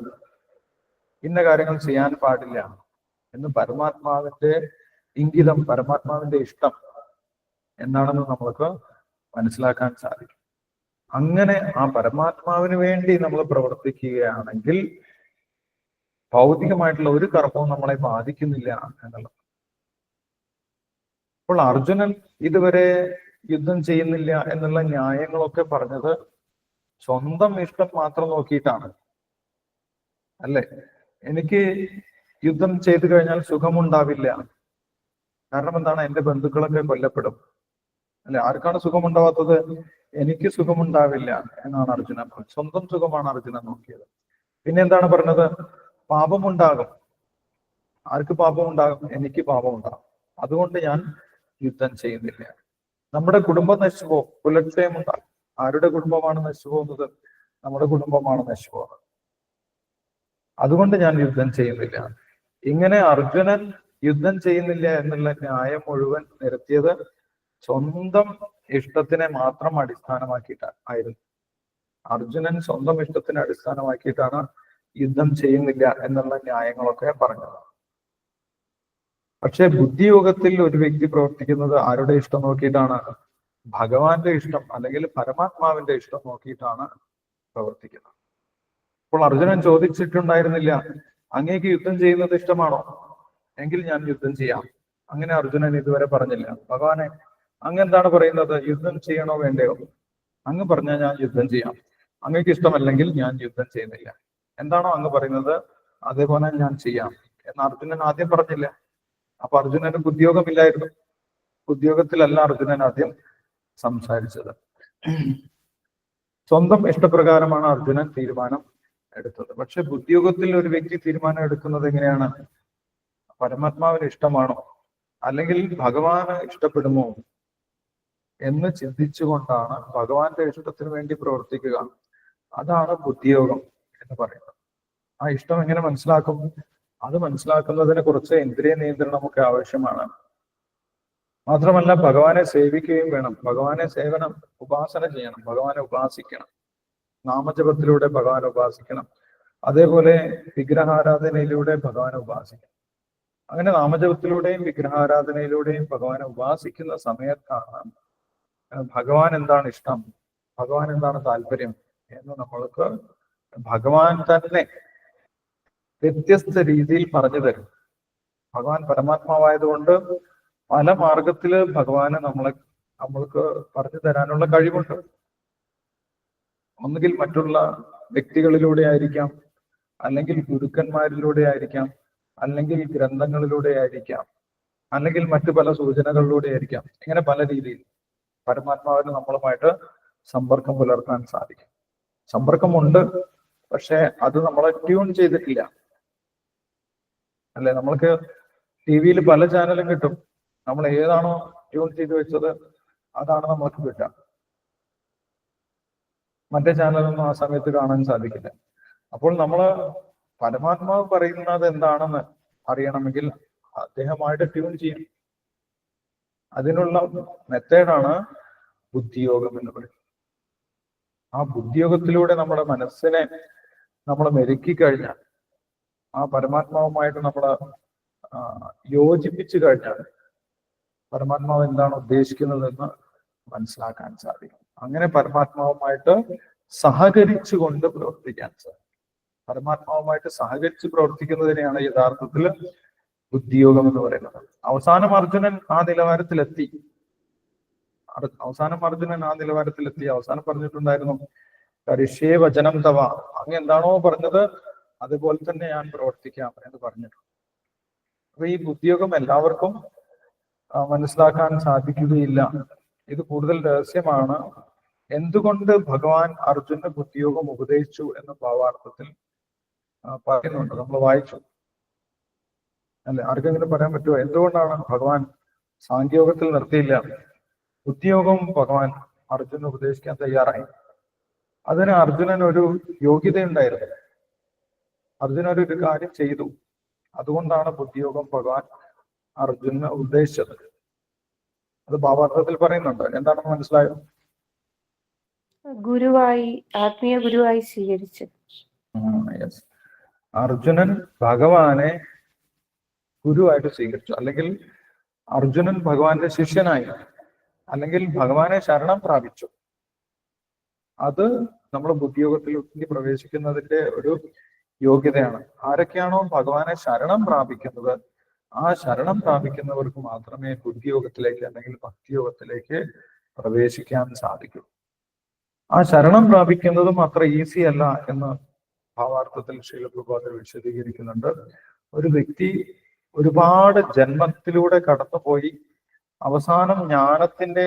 ഇന്ന കാര്യങ്ങൾ ചെയ്യാൻ പാടില്ല എന്ന് പരമാത്മാവിന്റെ ഇംഗിതം, പരമാത്മാവിന്റെ ഇഷ്ടം എന്താണെന്ന് നമ്മൾക്ക് മനസ്സിലാക്കാൻ സാധിക്കും. അങ്ങനെ ആ പരമാത്മാവിന് വേണ്ടി നമ്മൾ പ്രവർത്തിക്കുകയാണെങ്കിൽ ഭൗതികമായിട്ടുള്ള ഒരു കർമ്മവും നമ്മളെ ബാധിക്കുന്നില്ല എന്നുള്ളത്. അപ്പോൾ അർജുനൻ ഇതുവരെ യുദ്ധം ചെയ്യുന്നില്ല എന്നുള്ള ന്യായങ്ങളൊക്കെ പറഞ്ഞത് സ്വന്തം ഇഷ്ടം മാത്രം നോക്കിയിട്ടാണ്. അല്ലെ, എനിക്ക് യുദ്ധം ചെയ്തു കഴിഞ്ഞാൽ സുഖമുണ്ടാവില്ല, കാരണം എന്താണ്, എന്റെ ബന്ധുക്കളൊക്കെ കൊല്ലപ്പെടും. അല്ലെ, ആർക്കാണ് സുഖമുണ്ടാവാത്തത്? എനിക്ക് സുഖമുണ്ടാവില്ല എന്നാണ് അർജുനൻ പറഞ്ഞത്. സ്വന്തം സുഖമാണ് അർജുനൻ നോക്കിയത്. പിന്നെ എന്താണ് പറഞ്ഞത്? പാപമുണ്ടാകും. ആർക്ക് പാപമുണ്ടാകും? എനിക്ക് പാപമുണ്ടാകും. അതുകൊണ്ട് ഞാൻ യുദ്ധം ചെയ്യുന്നില്ല. നമ്മുടെ കുടുംബം നശിച്ചു പോകും, കുലക്ഷയം ഉണ്ടാകും. ആരുടെ കുടുംബമാണ് നശിച്ചു പോകുന്നത്? നമ്മുടെ കുടുംബമാണ് നശിച്ചു പോകുന്നത്. അതുകൊണ്ട് ഞാൻ യുദ്ധം ചെയ്യുന്നില്ല. ഇങ്ങനെ അർജുനൻ യുദ്ധം ചെയ്യുന്നില്ല എന്നുള്ള ന്യായം മുഴുവൻ നിരത്തിയത് സ്വന്തം ഇഷ്ടത്തിനെ മാത്രം അടിസ്ഥാനമാക്കിയിട്ടായിരുന്നു. അർജുനൻ സ്വന്തം ഇഷ്ടത്തിനെ അടിസ്ഥാനമാക്കിയിട്ടാണ് യുദ്ധം ചെയ്യുന്നില്ല എന്നുള്ള ന്യായങ്ങളൊക്കെ പറഞ്ഞത്. പക്ഷെ ബുദ്ധിയോഗത്തിൽ ഒരു വ്യക്തി പ്രവർത്തിക്കുന്നത് ആരുടെ ഇഷ്ടം നോക്കിയിട്ടാണ്? ഭഗവാന്റെ ഇഷ്ടം അല്ലെങ്കിൽ പരമാത്മാവിന്റെ ഇഷ്ടം നോക്കിയിട്ടാണ് പ്രവർത്തിക്കുന്നത്. അപ്പോൾ അർജുനൻ ചോദിച്ചിട്ടുണ്ടായിരുന്നില്ല, അങ്ങേക്ക് യുദ്ധം ചെയ്യുന്നത് ഇഷ്ടമാണോ? എങ്കിൽ ഞാൻ യുദ്ധം ചെയ്യാം. അങ്ങനെ അർജുനൻ ഇതുവരെ പറഞ്ഞില്ല. ഭഗവാനെ, അങ്ങ് എന്താണ് പറയുന്നത്? യുദ്ധം ചെയ്യണോ വേണ്ടയോ? അങ്ങ് പറഞ്ഞാൽ ഞാൻ യുദ്ധം ചെയ്യാം. അങ്ങേക്ക് ഇഷ്ടമല്ലെങ്കിൽ ഞാൻ യുദ്ധം ചെയ്യുന്നില്ല. എന്താണോ അങ്ങ് പറയുന്നത് അതേപോലെ ഞാൻ ചെയ്യാം എന്ന് അർജുനൻ ആദ്യം പറഞ്ഞില്ല. അപ്പൊ അർജുനന് ബുദ്ധിയോഗമില്ലായിരുന്നു. ബുദ്ധിയോഗത്തിലല്ല അർജുനൻ ആദ്യം സംസാരിച്ചത്. സ്വന്തം ഇഷ്ടപ്രകാരമാണ് അർജുനൻ തീരുമാനം എടുത്തത്. പക്ഷെ ബുദ്ധിയോഗത്തിൽ ഒരു വ്യക്തി തീരുമാനം എടുക്കുന്നത് എങ്ങനെയാണ്? പരമാത്മാവിന് ഇഷ്ടമാണോ അല്ലെങ്കിൽ ഭഗവാന് ഇഷ്ടപ്പെടുമോ എന്ന് ചിന്തിച്ചുകൊണ്ടാണ് ഭഗവാന്റെ ഇഷ്ടത്തിന് വേണ്ടി പ്രവർത്തിക്കുക. അതാണ് ബുദ്ധിയോഗം എന്ന് പറയുന്നത്. ആ ഇഷ്ടം എങ്ങനെ മനസ്സിലാക്കും? അത് മനസ്സിലാക്കുന്നതിന് കുറച്ച് ഇന്ദ്രിയ നിയന്ത്രണമൊക്കെ ആവശ്യമാണ്. മാത്രമല്ല ഭഗവാനെ സേവിക്കുകയും വേണം. ഭഗവാനെ സേവനം, ഉപാസന ചെയ്യണം, ഭഗവാനെ ഉപാസിക്കണം. നാമജപത്തിലൂടെ ഭഗവാനെ ഉപാസിക്കണം. അതേപോലെ വിഗ്രഹാരാധനയിലൂടെ ഭഗവാനെ ഉപാസിക്കണം. അങ്ങനെ നാമജപത്തിലൂടെയും വിഗ്രഹാരാധനയിലൂടെയും ഭഗവാനെ ഉപാസിക്കുന്ന സമയത്താണ് ഭഗവാൻ എന്താണ് ഇഷ്ടം, ഭഗവാൻ എന്താണ് താല്പര്യം എന്ന് നമ്മൾക്ക് ഭഗവാൻ തന്നെ വ്യത്യസ്ത രീതിയിൽ പറഞ്ഞു തരും. ഭഗവാൻ പരമാത്മാവായതുകൊണ്ട് പല മാർഗത്തില് ഭഗവാന് നമ്മൾക്ക് പറഞ്ഞു തരാനുള്ള കഴിവുണ്ട്. ഒന്നുകിൽ മറ്റുള്ള വ്യക്തികളിലൂടെ ആയിരിക്കാം, അല്ലെങ്കിൽ ഗുരുക്കന്മാരിലൂടെ ആയിരിക്കാം, അല്ലെങ്കിൽ ഗ്രന്ഥങ്ങളിലൂടെ ആയിരിക്കാം, അല്ലെങ്കിൽ മറ്റു പല സൂചനകളിലൂടെ ആയിരിക്കാം. ഇങ്ങനെ പല രീതിയിൽ പരമാത്മാവിന് നമ്മളുമായിട്ട് സമ്പർക്കം പുലർത്താൻ സാധിക്കും. സമ്പർക്കമുണ്ട്, പക്ഷെ അത് നമ്മളെ ട്യൂൺ ചെയ്തിട്ടില്ല. അല്ലെ, നമ്മൾക്ക് ടി-വിയിൽ പല ചാനലും കിട്ടും. നമ്മൾ ഏതാണോ ട്യൂൺ ചെയ്ത് വെച്ചത് അതാണ് നമ്മൾക്ക് കിട്ടുക. മറ്റേ ചാനലൊന്നും ആ സമയത്ത് കാണാൻ സാധിക്കില്ല. അപ്പോൾ നമ്മള് പരമാത്മാവ് പറയുന്നത് എന്താണെന്ന് അറിയണമെങ്കിൽ അദ്ദേഹമായിട്ട് ട്യൂൺ ചെയ്യണം. അതിനുള്ള മെത്തേഡാണ് ബുദ്ധിയോഗം എന്ന് പറയുന്നത്. ആ ബുദ്ധിയോഗത്തിലൂടെ നമ്മുടെ മനസ്സിനെ നമ്മൾ മെരുക്കി കഴിഞ്ഞാൽ, ആ പരമാത്മാവുമായിട്ട് നമ്മൾ യോജിപ്പിച്ചു കഴിഞ്ഞാൽ പരമാത്മാവ് എന്താണ് ഉദ്ദേശിക്കുന്നതെന്ന് മനസ്സിലാക്കാൻ സാധിക്കും. അങ്ങനെ പരമാത്മാവുമായിട്ട് സഹകരിച്ചുകൊണ്ട് പ്രവർത്തിക്കാൻ സാധിക്കും. പരമാത്മാവുമായിട്ട് സഹകരിച്ച് പ്രവർത്തിക്കുന്നതിനെയാണ് യഥാർത്ഥത്തിൽ ബുദ്ധിയോഗം എന്ന് പറയുന്നത്. അവസാനം അർജുനൻ ആ നിലവാരത്തിലെത്തി. അവസാനം പറഞ്ഞിട്ടുണ്ടായിരുന്നു, കരിഷ്യേ വചനം തവ, അങ്ങ് എന്താണോ പറഞ്ഞത് അതുപോലെ തന്നെ ഞാൻ പ്രവർത്തിക്കാം എന്ന് പറഞ്ഞിട്ടുണ്ട്. അപ്പൊ ഈ ബുദ്ധിയോഗം എല്ലാവർക്കും മനസ്സിലാക്കാൻ സാധിക്കുകയില്ല. ഇത് കൂടുതൽ രഹസ്യമാണ്. എന്തുകൊണ്ട് ഭഗവാൻ അർജുന ബുദ്ധിയോഗം ഉപദേശിച്ചു എന്ന ഭാവാർത്ഥത്തിൽ പറയുന്നുണ്ട്. നമ്മൾ വായിച്ചു അല്ലെ? ആർക്കെങ്കിലും പറയാൻ പറ്റുമോ എന്തുകൊണ്ടാണ് ഭഗവാൻ സാഖ്യയോഗത്തിൽ നിർത്തിയില്ല? ബുദ്ധിയോഗം ഭഗവാൻ അർജുനൻ ഉപദേശിക്കാൻ തയ്യാറായി. അതിന് അർജുനൻ ഒരു യോഗ്യതയുണ്ടായിരുന്നു. അർജുനൻ ഒരു കാര്യം ചെയ്തു. അതുകൊണ്ടാണ് ബുദ്ധിയോഗം ഭഗവാൻ അർജുനനെ ഉദ്ദേശിച്ചത്. അത് ഭാവാർത്ഥത്തിൽ പറയുന്നുണ്ട്. എന്താണെന്ന് മനസ്സിലായോ? ഗുരുവായി, ആത്മീയ ഗുരുവായി സ്വീകരിച്ചു. യെസ്. അർജുനൻ ഭഗവാനെ ഗുരുവായിട്ട് സ്വീകരിച്ചു, അല്ലെങ്കിൽ അർജുനൻ ഭഗവാന്റെ ശിഷ്യനായി, അല്ലെങ്കിൽ ഭഗവാനെ ശരണം പ്രാപിച്ചു. അത് നമ്മൾ ബുദ്ധിയോഗത്തിലേക്ക് പ്രവേശിക്കുന്നതിന്റെ ഒരു യോഗ്യതയാണ്. ആരൊക്കെയാണോ ഭഗവാനെ ശരണം പ്രാപിക്കുന്നത്, ആ ശരണം പ്രാപിക്കുന്നവർക്ക് മാത്രമേ ബുദ്ധിയോഗത്തിലേക്ക് അല്ലെങ്കിൽ ഭക്തിയോഗത്തിലേക്ക് പ്രവേശിക്കാൻ സാധിക്കൂ. ആ ശരണം പ്രാപിക്കുന്നതും അത്ര ഈസി അല്ല എന്ന് ഭാവാർത്ഥത്തിൽ ശ്രീല പ്രഭുപാദർ വിശദീകരിക്കുന്നുണ്ട്. ഒരു വ്യക്തി ഒരുപാട് ജന്മത്തിലൂടെ കടന്നുപോയി അവസാനം ജ്ഞാനത്തിന്റെ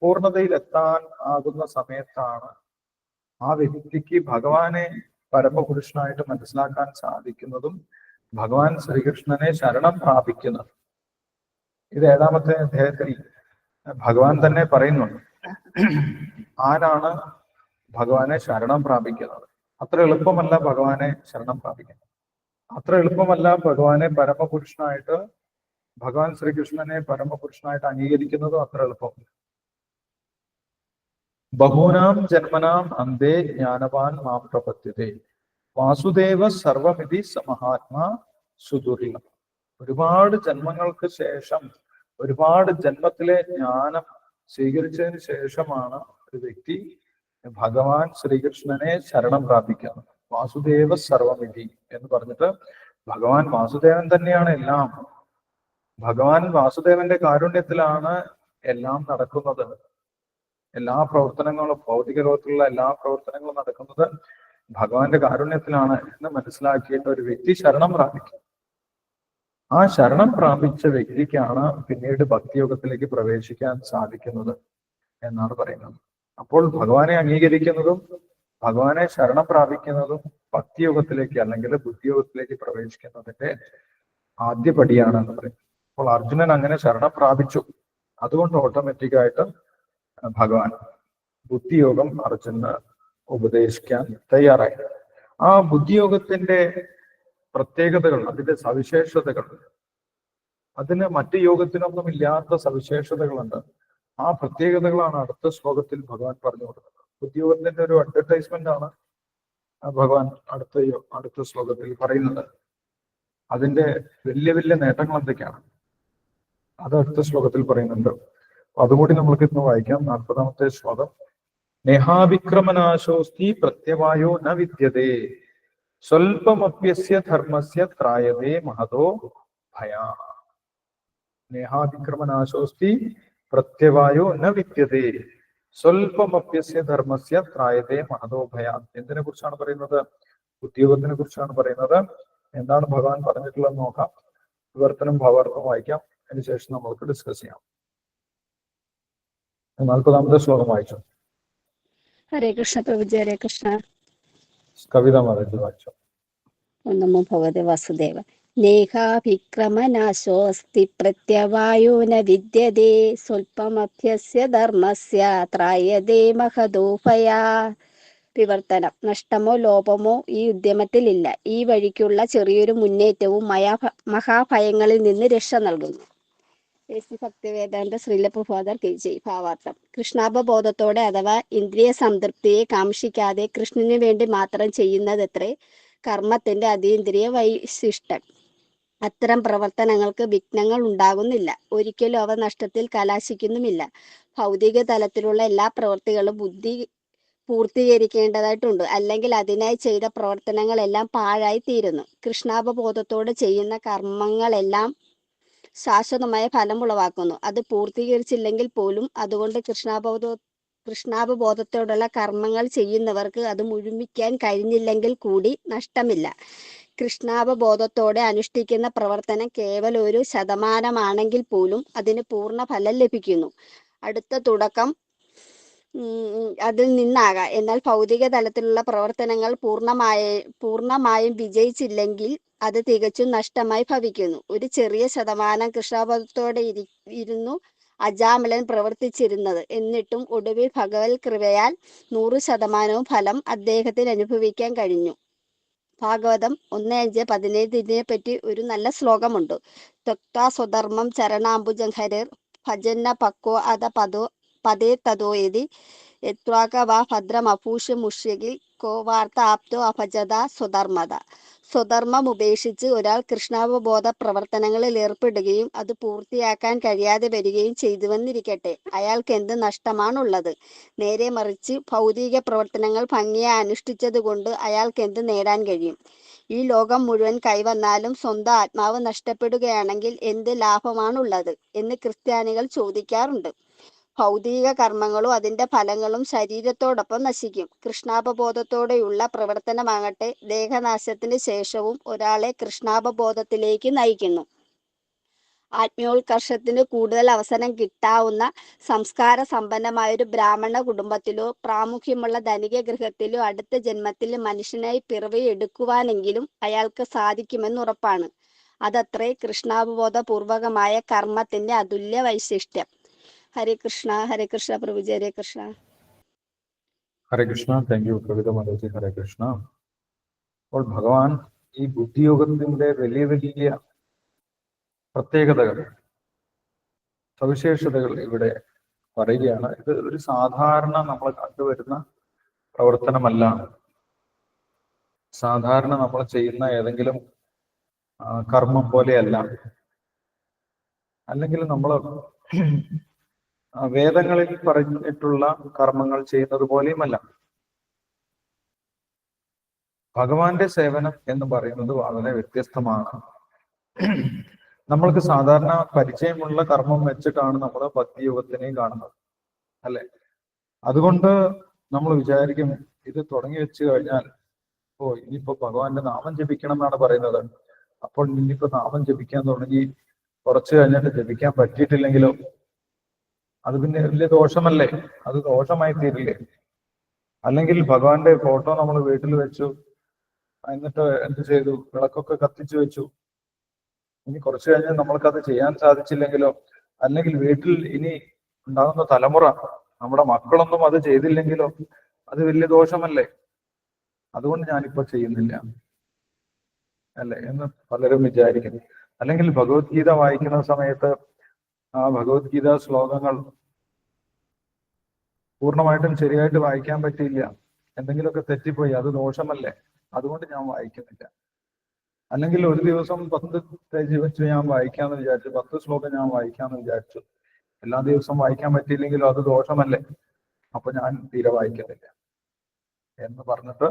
പൂർണ്ണതയിൽ എത്താൻ ആകുന്ന സമയത്താണ് ആ വ്യക്തിക്ക് ഭഗവാനെ പരമപുരുഷനായിട്ട് മനസ്സിലാക്കാൻ സാധിക്കുന്നതും ഭഗവാൻ ശ്രീകൃഷ്ണനെ ശരണം പ്രാപിക്കുന്നത്. ഇത് 7-ാമത്തെ അധ്യായത്തിൽ ഭഗവാൻ തന്നെ പറയുന്നുണ്ട്. ആരാണ് ഭഗവാനെ ശരണം പ്രാപിക്കുന്നത്? അത്ര എളുപ്പമല്ല ഭഗവാനെ ശരണം പ്രാപിക്കുന്നത്. അത്ര എളുപ്പമല്ല ഭഗവാനെ പരമപുരുഷനായിട്ട്, ഭഗവാൻ ശ്രീകൃഷ്ണനെ പരമപുരുഷനായിട്ട് അംഗീകരിക്കുന്നതും അത്ര എളുപ്പമല്ല. ബഹൂനാം ജന്മനാം അന്തേ ജ്ഞാനവാൻ മാം പ്രപദ്യതേ വാസുദേവ സർവമിതി സമഹാത്മാ സുദുർലഭം. ഒരുപാട് ജന്മങ്ങൾക്ക് ശേഷം, ഒരുപാട് ജന്മത്തിലെ ജ്ഞാനം സ്വീകരിച്ചതിന് ശേഷമാണ് ഒരു വ്യക്തി ഭഗവാൻ ശ്രീകൃഷ്ണനെ ശരണം പ്രാപിക്കുന്നത്. വാസുദേവ സർവമിതി എന്ന് പറഞ്ഞിട്ട് ഭഗവാൻ വാസുദേവൻ തന്നെയാണ് എല്ലാം. ഭഗവാൻ വാസുദേവന്റെ കാരുണ്യത്തിലാണ് എല്ലാം നടക്കുന്നത്. എല്ലാ പ്രവർത്തനങ്ങളും, ഭൗതിക ലോകത്തിലുള്ള എല്ലാ പ്രവർത്തനങ്ങളും നടക്കുന്നത് ഭഗവാന്റെ കാരുണ്യത്തിലാണ് എന്ന് മനസ്സിലാക്കിയിട്ട് ഒരു വ്യക്തി ശരണം പ്രാപിക്കും. ആ ശരണം പ്രാപിച്ച വ്യക്തിക്കാണ് പിന്നീട് ഭക്തിയോഗത്തിലേക്ക് പ്രവേശിക്കാൻ സാധിക്കുന്നത് എന്നാണ് പറയുന്നത്. അപ്പോൾ ഭഗവാനെ അംഗീകരിക്കുന്നതും ഭഗവാനെ ശരണം പ്രാപിക്കുന്നതും ഭക്തിയോഗത്തിലേക്ക് അല്ലെങ്കിൽ ബുദ്ധിയോഗത്തിലേക്ക് പ്രവേശിക്കുന്നതിന്റെ ആദ്യപടിയാണ് എന്ന് പറയും. അപ്പോൾ അർജുനൻ അങ്ങനെ ശരണം പ്രാപിച്ചു. അതുകൊണ്ട് ഓട്ടോമാറ്റിക്കായിട്ട് ഭഗവാൻ ബുദ്ധിയോഗം അർജുനന് ഉപദേശിക്കാൻ തയ്യാറായി. ആ ബുദ്ധിയോഗത്തിന്റെ പ്രത്യേകതകൾ, അതിന്റെ സവിശേഷതകൾ, അതിന് മറ്റു യോഗത്തിനൊന്നും ഇല്ലാത്ത സവിശേഷതകളുണ്ട്. ആ പ്രത്യേകതകളാണ് അടുത്ത ശ്ലോകത്തിൽ ഭഗവാൻ പറഞ്ഞു കൊടുക്കുന്നത്. ബുദ്ധിയോഗത്തിന്റെ ഒരു അഡ്വർടൈസ്മെന്റ് ആണ് ഭഗവാൻ അടുത്ത ശ്ലോകത്തിൽ പറയുന്നത്. അതിന്റെ വലിയ വലിയ നേട്ടങ്ങൾ എന്തൊക്കെയാണ് അത് അടുത്ത ശ്ലോകത്തിൽ പറയുന്നുണ്ട്. അതുകൂടി നമ്മൾക്ക് ഇന്ന് വായിക്കാം. 40-ാമത്തെ ശ്ലോകം. നേഹാവിക്രമനാശോസ്തി പ്രത്യവായോ ന വിദ്യതേ സ്വൽപമപ്യസ്യ ധർമ്മസ്യ ത്രായതേ മഹതോ ഭയാ. നേഹാവിക്രമനാശോസ്തി പ്രത്യവായോ ന വിദ്യതേ സ്വൽപമപ്യസ്യ ധർമ്മസ്യ ത്രായതേ മഹതോ ഭയാ. എന്തിനെ കുറിച്ചാണ് പറയുന്നത്? ഉദ്യോഗത്തിനെ കുറിച്ചാണ് പറയുന്നത്. എന്താണ് ഭഗവാൻ പറഞ്ഞിട്ടുള്ളത് നോക്കാം. വിവർത്തനം ഭാവാർത്ഥം വായിക്കാം. അതിനുശേഷം നമ്മൾക്ക് ഡിസ്കസ് ചെയ്യാം. 40-ാമത്തെ ശ്ലോകം വായിച്ചു. ഹരേ കൃഷ്ണ പ്രഭുജി. ഹരേ കൃഷ്ണ. കവിത മാതാജി വായിച്ചു. നമോ ഭഗവതേ വാസുദേവ. നേഹാഭിക്രമനാശോസ്തി പ്രത്യവായോ ന വിദ്യതേ സ്വൽപമഭ്യസ്യ ധർമ്മസ്യ ത്രായതേ മഹതോ ഭയാ. വിവർത്തനം. നഷ്ടമോ ലോപമോ ഈ ഉദ്യമത്തിലില്ല. ഈ വഴിക്കുള്ള ചെറിയൊരു മുന്നേറ്റവും മഹാഭയങ്ങളിൽ നിന്ന് രക്ഷ നൽകുന്നു. ഭക്തിവേദാന്ത ശ്രീല പ്രഭുപാദർ കെ.ജി. ഭാവാർത്ഥം. കൃഷ്ണാപബോധത്തോടെ അഥവാ ഇന്ദ്രിയ സംതൃപ്തിയെ കാംക്ഷിക്കാതെ കൃഷ്ണന് വേണ്ടി മാത്രം ചെയ്യുന്നതത്രേ കർമ്മത്തിന്റെ അതീന്ദ്രിയ വൈശിഷ്ടൻ. അത്തരം പ്രവർത്തനങ്ങൾക്ക് വിഘ്നങ്ങൾ ഉണ്ടാകുന്നില്ല. ഒരിക്കലും അവ നഷ്ടത്തിൽ കലാശിക്കുന്നുമില്ല. ഭൗതിക തലത്തിലുള്ള എല്ലാ പ്രവൃത്തികളും ബുദ്ധി പൂർത്തീകരിക്കേണ്ടതായിട്ടുണ്ട്. അല്ലെങ്കിൽ അതിനായി ചെയ്ത പ്രവർത്തനങ്ങളെല്ലാം പാഴായി തീരുന്നു. കൃഷ്ണാപബോധത്തോടെ ചെയ്യുന്ന കർമ്മങ്ങളെല്ലാം ശാശ്വതമായ ഫലം ഉളവാക്കുന്നു. അത് പൂർത്തീകരിച്ചില്ലെങ്കിൽ പോലും. അതുകൊണ്ട് കൃഷ്ണാപബോധത്തോടുള്ള കർമ്മങ്ങൾ ചെയ്യുന്നവർക്ക് അത് മുഴുമിക്കാൻ കഴിഞ്ഞില്ലെങ്കിൽ കൂടി നഷ്ടമില്ല. കൃഷ്ണാപബോധത്തോടെ അനുഷ്ഠിക്കുന്ന പ്രവർത്തനം കേവലം 1% പോലും അതിന് പൂർണ്ണ ഫലം ലഭിക്കുന്നു. അടുത്ത തുടക്കം അതിൽ നിന്നാകാം. എന്നാൽ ഭൗതിക തലത്തിലുള്ള പ്രവർത്തനങ്ങൾ പൂർണ്ണമായും വിജയിച്ചില്ലെങ്കിൽ അത് തികച്ചും നഷ്ടമായി ഭവിക്കുന്നു. ഒരു ചെറിയ ശതമാനം കൃഷ്ണാപബോധത്തോടെ ഇരുന്നു അജാമിളൻ പ്രവർത്തിച്ചിരുന്നത്. എന്നിട്ടും ഒടുവിൽ ഭഗവത് കൃപയാൽ 100% ഫലം അദ്ദേഹത്തിന് അനുഭവിക്കാൻ കഴിഞ്ഞു. ഭാഗവതം 1:5-17 ഇതിനെപ്പറ്റി ഒരു നല്ല ശ്ലോകമുണ്ട്. ത്യക്ത്വാ സ്വധർമ്മം ചരണാംബുജം ഹരിർ ഭജന്ന പക്വോ അത പദേ തതോ യതി യത്വാക വാ ഭദ്രം അഭൂഷ മുഷ്യകിൽ കോ വാർത്ത ആപ്തോ അഭജത സ്വധർമ്മത. സ്വധർമ്മം ഉപേക്ഷിച്ച് ഒരാൾ കൃഷ്ണാവബോധ പ്രവർത്തനങ്ങളിൽ ഏർപ്പെടുകയും അത് പൂർത്തിയാക്കാൻ കഴിയാതെ വരികയും ചെയ്തുവെന്നിരിക്കട്ടെ, അയാൾക്ക് എന്ത് നഷ്ടമാണുള്ളത്? നേരെ മറിച്ച് ഭൗതിക പ്രവർത്തനങ്ങൾ ഭംഗിയായി അനുഷ്ഠിച്ചതുകൊണ്ട് അയാൾക്ക് എന്ത് നേടാൻ കഴിയും? ഈ ലോകം മുഴുവൻ കൈവന്നാലും സ്വന്തം ആത്മാവ് നഷ്ടപ്പെടുകയാണെങ്കിൽ എന്ത് ലാഭമാണുള്ളത് എന്ന് ക്രിസ്ത്യാനികൾ ചോദിക്കാറുണ്ട്. ഭൗതിക കർമ്മങ്ങളും അതിന്റെ ഫലങ്ങളും ശരീരത്തോടൊപ്പം നശിക്കും. കൃഷ്ണാവബോധത്തോടെയുള്ള പ്രവർത്തനമാകട്ടെ ദേഹനാശത്തിന് ശേഷവും ഒരാളെ കൃഷ്ണാവബോധത്തിലേക്ക് നയിക്കുന്നു. ആത്മീയോത്കർഷത്തിന് കൂടുതൽ അവസരം കിട്ടാവുന്ന സംസ്കാര സമ്പന്നമായൊരു ബ്രാഹ്മണ കുടുംബത്തിലോ പ്രാമുഖ്യമുള്ള ധനിക ഗൃഹത്തിലോ അടുത്ത ജന്മത്തിൽ മനുഷ്യനായി പിറവി എടുക്കുവാനെങ്കിലും അയാൾക്ക് സാധിക്കുമെന്നുറപ്പാണ്. അതത്രേ കൃഷ്ണാവബോധപൂർവകമായ കർമ്മത്തിന്റെ അതുല്യ വൈശിഷ്ട്യം. ഹരേ കൃഷ്ണ പ്രഭുജി, ഹരേ കൃഷ്ണ. ഹരേ കൃഷ്ണ. താങ്ക് യു കവിത മനോജി. ഹരേ കൃഷ്ണ. അപ്പോൾ ഭഗവാൻ ഈ ബുദ്ധിയോഗത്തിന്റെ വലിയ വലിയ പ്രത്യേകതകൾ, സവിശേഷതകൾ ഇവിടെ പറയുകയാണ്. ഇത് ഒരു സാധാരണ നമ്മൾ കണ്ടുവരുന്ന പ്രവർത്തനമല്ല. സാധാരണ നമ്മൾ ചെയ്യുന്ന ഏതെങ്കിലും കർമ്മം പോലെയല്ല, അല്ലെങ്കിൽ നമ്മൾ വേദങ്ങളിൽ പറഞ്ഞിട്ടുള്ള കർമ്മങ്ങൾ ചെയ്യുന്നത് പോലെയുമല്ല. ഭഗവാന്റെ സേവനം എന്ന് പറയുന്നത് വളരെ വ്യത്യസ്തമാണ്. നമ്മൾക്ക് സാധാരണ പരിചയമുള്ള കർമ്മം വെച്ചിട്ടാണ് നമ്മൾ ഭക്തിയോഗത്തിനെ കാണുന്നത്, അല്ലെ? അതുകൊണ്ട് നമ്മൾ വിചാരിക്കും ഇത് തുടങ്ങി വെച്ച് കഴിഞ്ഞാൽ ഇനിയിപ്പോ ഭഗവാന്റെ നാമം ജപിക്കണം എന്നാണ് പറയുന്നത്. അപ്പോൾ ഇനിയിപ്പോ നാമം ജപിക്കാൻ തുടങ്ങി കുറച്ച് കഴിഞ്ഞിട്ട് ജപിക്കാൻ പറ്റിയിട്ടില്ലെങ്കിലോ അത് പിന്നെ വലിയ ദോഷമല്ലേ? അത് ദോഷമായി തീരില്ലേ? അല്ലെങ്കിൽ ഭഗവാന്റെ ഫോട്ടോ നമ്മൾ വീട്ടിൽ വെച്ചു, എന്നിട്ട് എന്ത് ചെയ്തു? വിളക്കൊക്കെ കത്തിച്ചു വെച്ചു. ഇനി കുറച്ചു കഴിഞ്ഞാൽ നമ്മൾക്കത് ചെയ്യാൻ സാധിച്ചില്ലെങ്കിലോ, അല്ലെങ്കിൽ വീട്ടിൽ ഇനി ഉണ്ടാകുന്ന തലമുറ, നമ്മുടെ മക്കളൊന്നും അത് ചെയ്തില്ലെങ്കിലോ അത് വലിയ ദോഷമല്ലേ? അതുകൊണ്ട് ഞാനിപ്പോ ചെയ്യുന്നില്ല, അല്ലെ എന്ന് പലരും വിചാരിക്കുന്നു. അല്ലെങ്കിൽ ഭഗവത്ഗീത വായിക്കുന്ന സമയത്ത് ആ ഭഗവത്ഗീത ശ്ലോകങ്ങൾ പൂർണ്ണമായിട്ടും ശരിയായിട്ട് വായിക്കാൻ പറ്റിയില്ല, എന്തെങ്കിലുമൊക്കെ തെറ്റിപ്പോയി, അത് ദോഷമല്ലേ? അതുകൊണ്ട് ഞാൻ വായിക്കുന്നില്ല. അല്ലെങ്കിൽ ഒരു ദിവസം 10 പേജ് വെച്ച് ഞാൻ വായിക്കാമെന്ന് വിചാരിച്ചു, 10 ശ്ലോകം ഞാൻ വായിക്കാമെന്ന് വിചാരിച്ചു, എല്ലാ ദിവസവും വായിക്കാൻ പറ്റിയില്ലെങ്കിലും അത് ദോഷമല്ലേ? അപ്പൊ ഞാൻ തീരെ വായിക്കുന്നില്ല എന്ന് പറഞ്ഞിട്ട്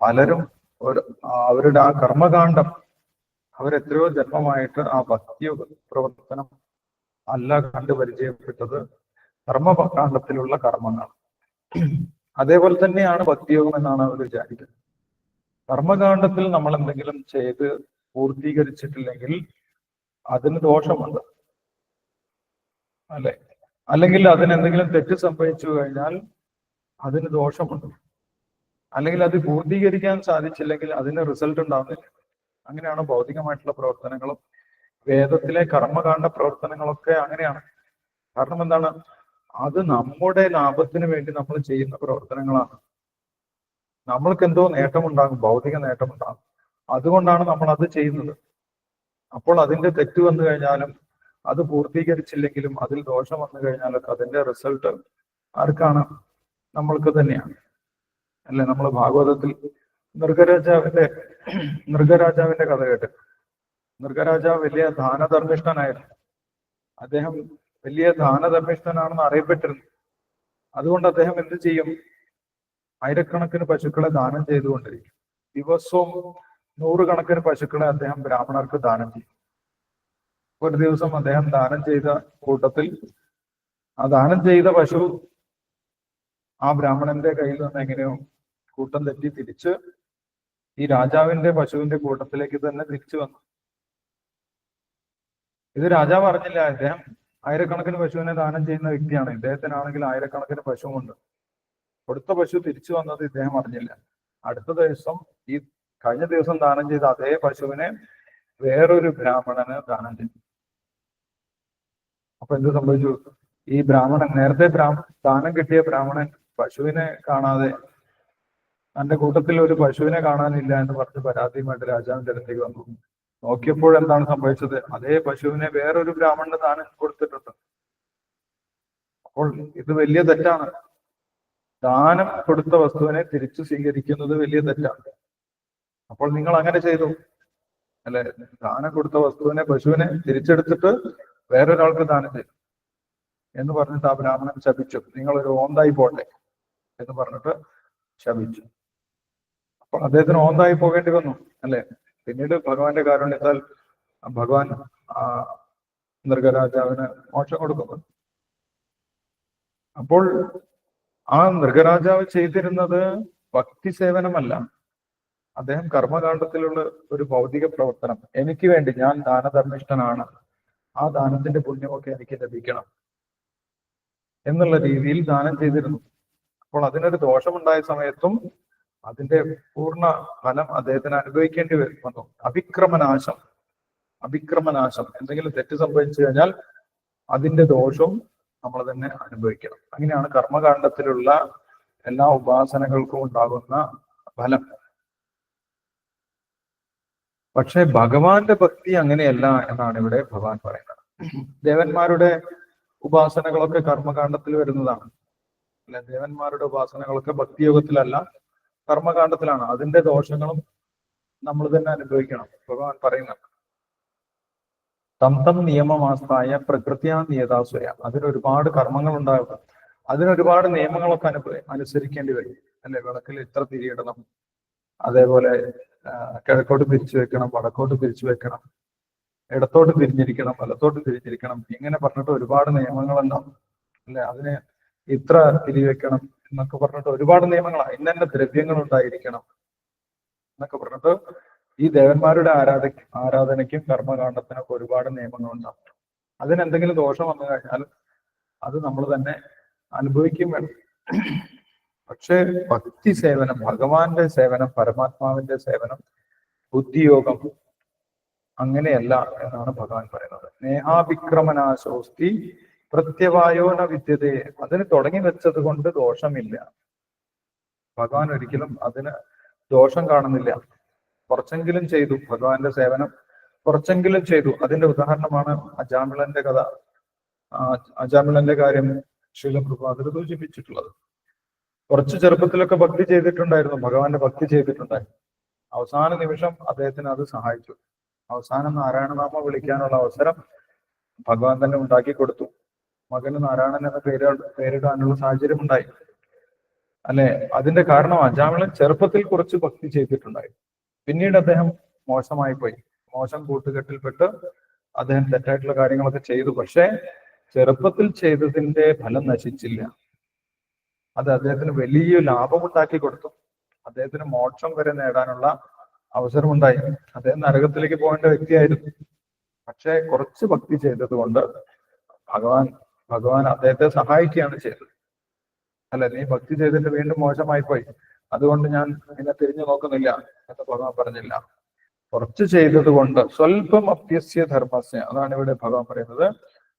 പലരും അവരുടെ ആ കർമ്മകാണ്ഡം, അവരെത്രയോ ജന്മമായിട്ട് ആ ഭക്തി പ്രവർത്തനം അല്ല കണ്ടു പരിചയപ്പെട്ടത്, കർമ്മകാണ്ഡത്തിലുള്ള കർമ്മങ്ങൾ. അതേപോലെ തന്നെയാണ് ഭക്തിയോഗം എന്നാണ് അവർ വിചാരിക്കുന്നത്. കർമ്മകാണ്ഡത്തിൽ നമ്മൾ എന്തെങ്കിലും ചെയ്ത് പൂർത്തീകരിച്ചിട്ടില്ലെങ്കിൽ അതിന് ദോഷമുണ്ട്, അല്ലെ? അല്ലെങ്കിൽ അതിനെന്തെങ്കിലും തെറ്റ് സംഭവിച്ചു കഴിഞ്ഞാൽ അതിന് ദോഷമുണ്ട്. അല്ലെങ്കിൽ അത് പൂർത്തീകരിക്കാൻ സാധിച്ചില്ലെങ്കിൽ അതിന് റിസൾട്ട് ഉണ്ടാവുന്നില്ല. അങ്ങനെയാണ് ഭൗതികമായിട്ടുള്ള പ്രവർത്തനങ്ങളും വേദത്തിലെ കർമ്മകാണ്ഡ പ്രവർത്തനങ്ങളൊക്കെ അങ്ങനെയാണ്. കാരണം എന്താണ്? അത് നമ്മുടെ ലാഭത്തിന് വേണ്ടി നമ്മൾ ചെയ്യുന്ന പ്രവർത്തനങ്ങളാണ്. നമ്മൾക്ക് എന്തോ നേട്ടമുണ്ടാകും, ഭൗതിക നേട്ടമുണ്ടാകും, അതുകൊണ്ടാണ് നമ്മൾ അത് ചെയ്യുന്നത്. അപ്പോൾ അതിന്റെ തെറ്റ് വന്നു കഴിഞ്ഞാലും അത് പൂർത്തീകരിച്ചില്ലെങ്കിലും അതിൽ ദോഷം വന്നു കഴിഞ്ഞാലൊക്കെ അതിന്റെ റിസൾട്ട് ആർക്കാണ്? നമ്മൾക്ക് തന്നെയാണ്, അല്ലെ? നമ്മൾ ഭാഗവതത്തിൽ നൃഗരാജാവിന്റെ കഥ കേട്ട്, നൃഗരാജാവ് വലിയ ദാനധർമ്മിഷ്ഠനായിരുന്നു. അദ്ദേഹം വലിയ ദാനധർമ്മിഷ്ഠനാണെന്ന് അറിയപ്പെട്ടിരുന്നു. അതുകൊണ്ട് അദ്ദേഹം എന്ത് ചെയ്യും? ആയിരക്കണക്കിന് പശുക്കളെ ദാനം ചെയ്തുകൊണ്ടിരിക്കും. ദിവസവും 100 കണക്കിന് പശുക്കളെ അദ്ദേഹം ബ്രാഹ്മണർക്ക് ദാനം ചെയ്യും. ഒരു ദിവസം അദ്ദേഹം ദാനം ചെയ്ത കൂട്ടത്തിൽ ആ ദാനം ചെയ്ത പശു ആ ബ്രാഹ്മണന്റെ കയ്യിൽ നിന്ന് എങ്ങനെയോ കൂട്ടം തെറ്റി തിരിച്ച് ഈ രാജാവിന്റെ പശുവിന്റെ കൂട്ടത്തിലേക്ക് തന്നെ തിരിച്ചു വന്നു. ഇത് രാജാവ് അറിഞ്ഞില്ല. അദ്ദേഹം ആയിരക്കണക്കിന് പശുവിനെ ദാനം ചെയ്യുന്ന വ്യക്തിയാണ്. ഇദ്ദേഹത്തിനാണെങ്കിൽ ആയിരക്കണക്കിന് പശുവുമുണ്ട്. കൊടുത്ത പശു തിരിച്ചു വന്നത് ഇദ്ദേഹം അറിഞ്ഞില്ല. അടുത്ത ദിവസം ഈ കഴിഞ്ഞ ദിവസം ദാനം ചെയ്ത അതേ പശുവിനെ വേറൊരു ബ്രാഹ്മണന് ദാനം ചെയ്തു. അപ്പൊ എന്ത് സംഭവിച്ചു? ഈ ബ്രാഹ്മണൻ, നേരത്തെ ദാനം കിട്ടിയ ബ്രാഹ്മണൻ പശുവിനെ കാണാതെ, തന്റെ കൂട്ടത്തിൽ ഒരു പശുവിനെ കാണാനില്ല എന്ന് പറഞ്ഞ് പരാതിയുമായിട്ട് രാജാവിന്റെ അടുത്തേക്ക് വന്നു. നോക്കിയപ്പോൾ എന്താണ് സംഭവിച്ചത്? അതേ പശുവിനെ വേറൊരു ബ്രാഹ്മണന് ദാനം കൊടുത്തിട്ടുണ്ട്. അപ്പോൾ ഇത് വലിയ തെറ്റാണ്. ദാനം കൊടുത്ത വസ്തുവിനെ തിരിച്ചു സ്വീകരിക്കുന്നത് വലിയ തെറ്റാണ്. അപ്പോൾ നിങ്ങൾ അങ്ങനെ ചെയ്തു അല്ലെ? ദാനം കൊടുത്ത വസ്തുവിനെ, പശുവിനെ തിരിച്ചെടുത്തിട്ട് വേറൊരാൾക്ക് ദാനം ചെയ്തു എന്ന് പറഞ്ഞിട്ട് ആ ബ്രാഹ്മണൻ ശപിച്ചു. നിങ്ങളൊരു ഓന്തായി പോട്ടെ എന്ന് പറഞ്ഞിട്ട് ശപിച്ചു. അപ്പൊ അദ്ദേഹത്തിന് ഓന്തായി പോകേണ്ടി വന്നു അല്ലെ? പിന്നീട് ഭഗവാന്റെ കാരുണ്യത്താൽ ഭഗവാൻ മൃഗരാജാവിന് മോക്ഷം കൊടുക്കുന്നു. അപ്പോൾ ആ മൃഗരാജാവ് ചെയ്തിരുന്നത് ഭക്തി സേവനമല്ല, അദ്ദേഹം കർമ്മകാണ്ഡത്തിലുള്ള ഒരു ഭൗതിക പ്രവർത്തനം. എനിക്ക് വേണ്ടി, ഞാൻ ദാനധർമ്മിഷ്ഠനാണ്, ആ ദാനത്തിന്റെ പുണ്യമൊക്കെ എനിക്ക് ലഭിക്കണം എന്നുള്ള രീതിയിൽ ദാനം ചെയ്തിരുന്നു. അപ്പോൾ അതിനൊരു ദോഷമുണ്ടായ സമയത്തും അതിന്റെ പൂർണ്ണ ഫലം അദ്ദേഹത്തിന് അനുഭവിക്കേണ്ടി വന്നു. അഭിക്രമനാശം, എന്തെങ്കിലും തെറ്റ് സംഭവിച്ചു കഴിഞ്ഞാൽ അതിന്റെ ദോഷവും നമ്മൾ തന്നെ അനുഭവിക്കണം. അങ്ങനെയാണ് കർമ്മകാണ്ഡത്തിലുള്ള എല്ലാ ഉപാസനകൾക്കും ഉണ്ടാകുന്ന ഫലം. പക്ഷെ ഭഗവാന്റെ ഭക്തി അങ്ങനെയല്ല എന്നാണ് ഇവിടെ ഭഗവാൻ പറയുന്നത്. ദേവന്മാരുടെ ഉപാസനകളൊക്കെ കർമ്മകാണ്ഡത്തിൽ വരുന്നതാണ് അല്ലെ? ദേവന്മാരുടെ ഉപാസനകളൊക്കെ ഭക്തിയോഗത്തിലല്ല, കർമ്മകാണ്ഡത്തിലാണ്. അതിന്റെ ദോഷങ്ങളും നമ്മൾ തന്നെ അനുഭവിക്കണം. ഭഗവാൻ പറയുന്നുണ്ട്, തം നിയമമാസ്തായ പ്രകൃത്യാ നിയതാസുയ. അതിനൊരുപാട് കർമ്മങ്ങൾ ഉണ്ടാകും, അതിനൊരുപാട് നിയമങ്ങളൊക്കെ അനുസരിക്കേണ്ടി വരും അല്ലെ? വിളക്കിൽ ഇത്ര തിരിയിടണം, അതേപോലെ കിഴക്കോട്ട് തിരിച്ചു വെക്കണം, വടക്കോട്ട് തിരിച്ചു വെക്കണം, ഇടത്തോട്ട് തിരിഞ്ഞിരിക്കണം, വലത്തോട്ട് തിരിഞ്ഞിരിക്കണം, ഇങ്ങനെ പറഞ്ഞിട്ട് ഒരുപാട് നിയമങ്ങളുണ്ടാവും അല്ലെ? അതിന് ഇത്ര തിരിവെക്കണം എന്നൊക്കെ പറഞ്ഞിട്ട് ഒരുപാട് നിയമങ്ങളാണ്. ഇന്നെ ദ്രവ്യങ്ങൾ ഉണ്ടായിരിക്കണം എന്നൊക്കെ പറഞ്ഞിട്ട് ഈ ദേവന്മാരുടെ ആരാധനയ്ക്കും കർമ്മകാണ്ഡത്തിനൊക്കെ ഒരുപാട് നിയമങ്ങളുണ്ടാവും. അതിനെന്തെങ്കിലും ദോഷം വന്നു കഴിഞ്ഞാൽ അത് നമ്മൾ തന്നെ അനുഭവിക്കും വേണം. പക്ഷേ ഭക്തി സേവനം, ഭഗവാന്റെ സേവനം, പരമാത്മാവിന്റെ സേവനം, ബുദ്ധിയോഗം അങ്ങനെയല്ല എന്നാണ് ഭഗവാൻ പറയുന്നത്. നേഹാഭിക്രമനാശോസ്തി പ്രത്യവായോ ന വിദ്യതേ. അതിന് തുടങ്ങി വെച്ചത് കൊണ്ട് ദോഷമില്ല. ഭഗവാൻ ഒരിക്കലും അതിന് ദോഷം കാണുന്നില്ല. കുറച്ചെങ്കിലും ചെയ്തു ഭഗവാന്റെ സേവനം, കുറച്ചെങ്കിലും ചെയ്തു. അതിന്റെ ഉദാഹരണമാണ് അജാമിളന്റെ കഥ. അജാമിളന്റെ കാര്യം ശീലപ്രഭാതിൽ സൂചിപ്പിച്ചിട്ടുള്ളത്. കുറച്ച് ചെറുപ്പത്തിലൊക്കെ ഭക്തി ചെയ്തിട്ടുണ്ടായിരുന്നു, ഭഗവാന്റെ ഭക്തി ചെയ്തിട്ടുണ്ടായിരുന്നു. അവസാന നിമിഷം അദ്ദേഹത്തിന് അത് സഹായിച്ചു. അവസാനം നാരായണനാമ വിളിക്കാനുള്ള അവസരം ഭഗവാൻ തന്നെ ഉണ്ടാക്കി കൊടുത്തു. മകന് നാരായണൻ എന്ന പേരിടാനുള്ള സാഹചര്യം ഉണ്ടായി അല്ലെ? അതിന്റെ കാരണം അജാമിളൻ ചെറുപ്പത്തിൽ കുറച്ച് ഭക്തി ചെയ്തിട്ടുണ്ടായി. പിന്നീട് അദ്ദേഹം മോശമായി പോയി, മോശം കൂട്ടുകെട്ടിൽപ്പെട്ട് അദ്ദേഹം തെറ്റായിട്ടുള്ള കാര്യങ്ങളൊക്കെ ചെയ്തു. പക്ഷെ ചെറുപ്പത്തിൽ ചെയ്തതിന്റെ ഫലം നശിച്ചില്ല. അത് അദ്ദേഹത്തിന് വലിയ ലാഭമുണ്ടാക്കി കൊടുത്തു. അദ്ദേഹത്തിന് മോക്ഷം വരെ നേടാനുള്ള അവസരമുണ്ടായി. അദ്ദേഹം നരകത്തിലേക്ക് പോകേണ്ട വ്യക്തിയായിരുന്നു. പക്ഷെ കുറച്ച് ഭക്തി ചെയ്തത് കൊണ്ട് ഭഗവാൻ അദ്ദേഹത്തെ സഹായിക്കുകയാണ് ചെയ്തത് അല്ല? നീ ഭക്തി ചെയ്തിട്ട് വീണ്ടും മോശമായി പോയി, അതുകൊണ്ട് ഞാൻ നിന്നെ തിരിഞ്ഞു നോക്കുന്നില്ല എന്ന് ഭഗവാൻ പറഞ്ഞില്ല. കുറച്ച് ചെയ്തത് കൊണ്ട് സ്വൽപം അപ്യസ്യ ധർമ്മസ്യ, അതാണ് ഇവിടെ ഭഗവാൻ പറയുന്നത്.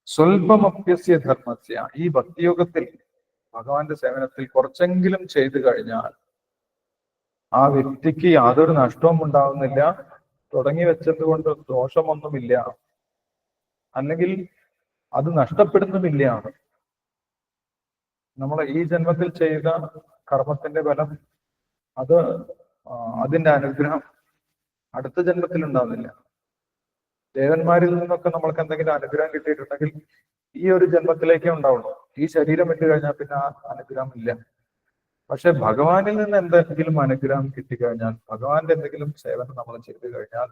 സ്വൽപം അപ്യസ്യ ധർമ്മസ്യ, ഈ ഭക്തിയോഗത്തിൽ ഭഗവാന്റെ സേവനത്തിൽ കുറച്ചെങ്കിലും ചെയ്തു കഴിഞ്ഞാൽ ആ വ്യക്തിക്ക് യാതൊരു നഷ്ടവും ഉണ്ടാവുന്നില്ല. തുടങ്ങി വെച്ചത് കൊണ്ട് ദോഷമൊന്നുമില്ല, അല്ലെങ്കിൽ അത് നഷ്ടപ്പെടുന്നുമില്ല. നമ്മൾ ഈ ജന്മത്തിൽ ചെയ്ത കർമ്മത്തിന്റെ ഫലം, അതിന്റെ അനുഗ്രഹം അടുത്ത ജന്മത്തിൽ ഉണ്ടാവുന്നില്ല. ദേവന്മാരിൽ നിന്നൊക്കെ നമ്മൾക്ക് എന്തെങ്കിലും അനുഗ്രഹം കിട്ടിയിട്ടുണ്ടെങ്കിൽ ഈ ഒരു ജന്മത്തിലേക്കേ ഉണ്ടാവുള്ളൂ. ഈ ശരീരം വിട്ടു കഴിഞ്ഞാൽ പിന്നെ ആ അനുഗ്രഹം ഇല്ല. പക്ഷെ ഭഗവാനിൽ നിന്ന് എന്തെങ്കിലും അനുഗ്രഹം കിട്ടിക്കഴിഞ്ഞാൽ, ഭഗവാന്റെ എന്തെങ്കിലും സേവനം നമ്മൾ ചെയ്തു കഴിഞ്ഞാൽ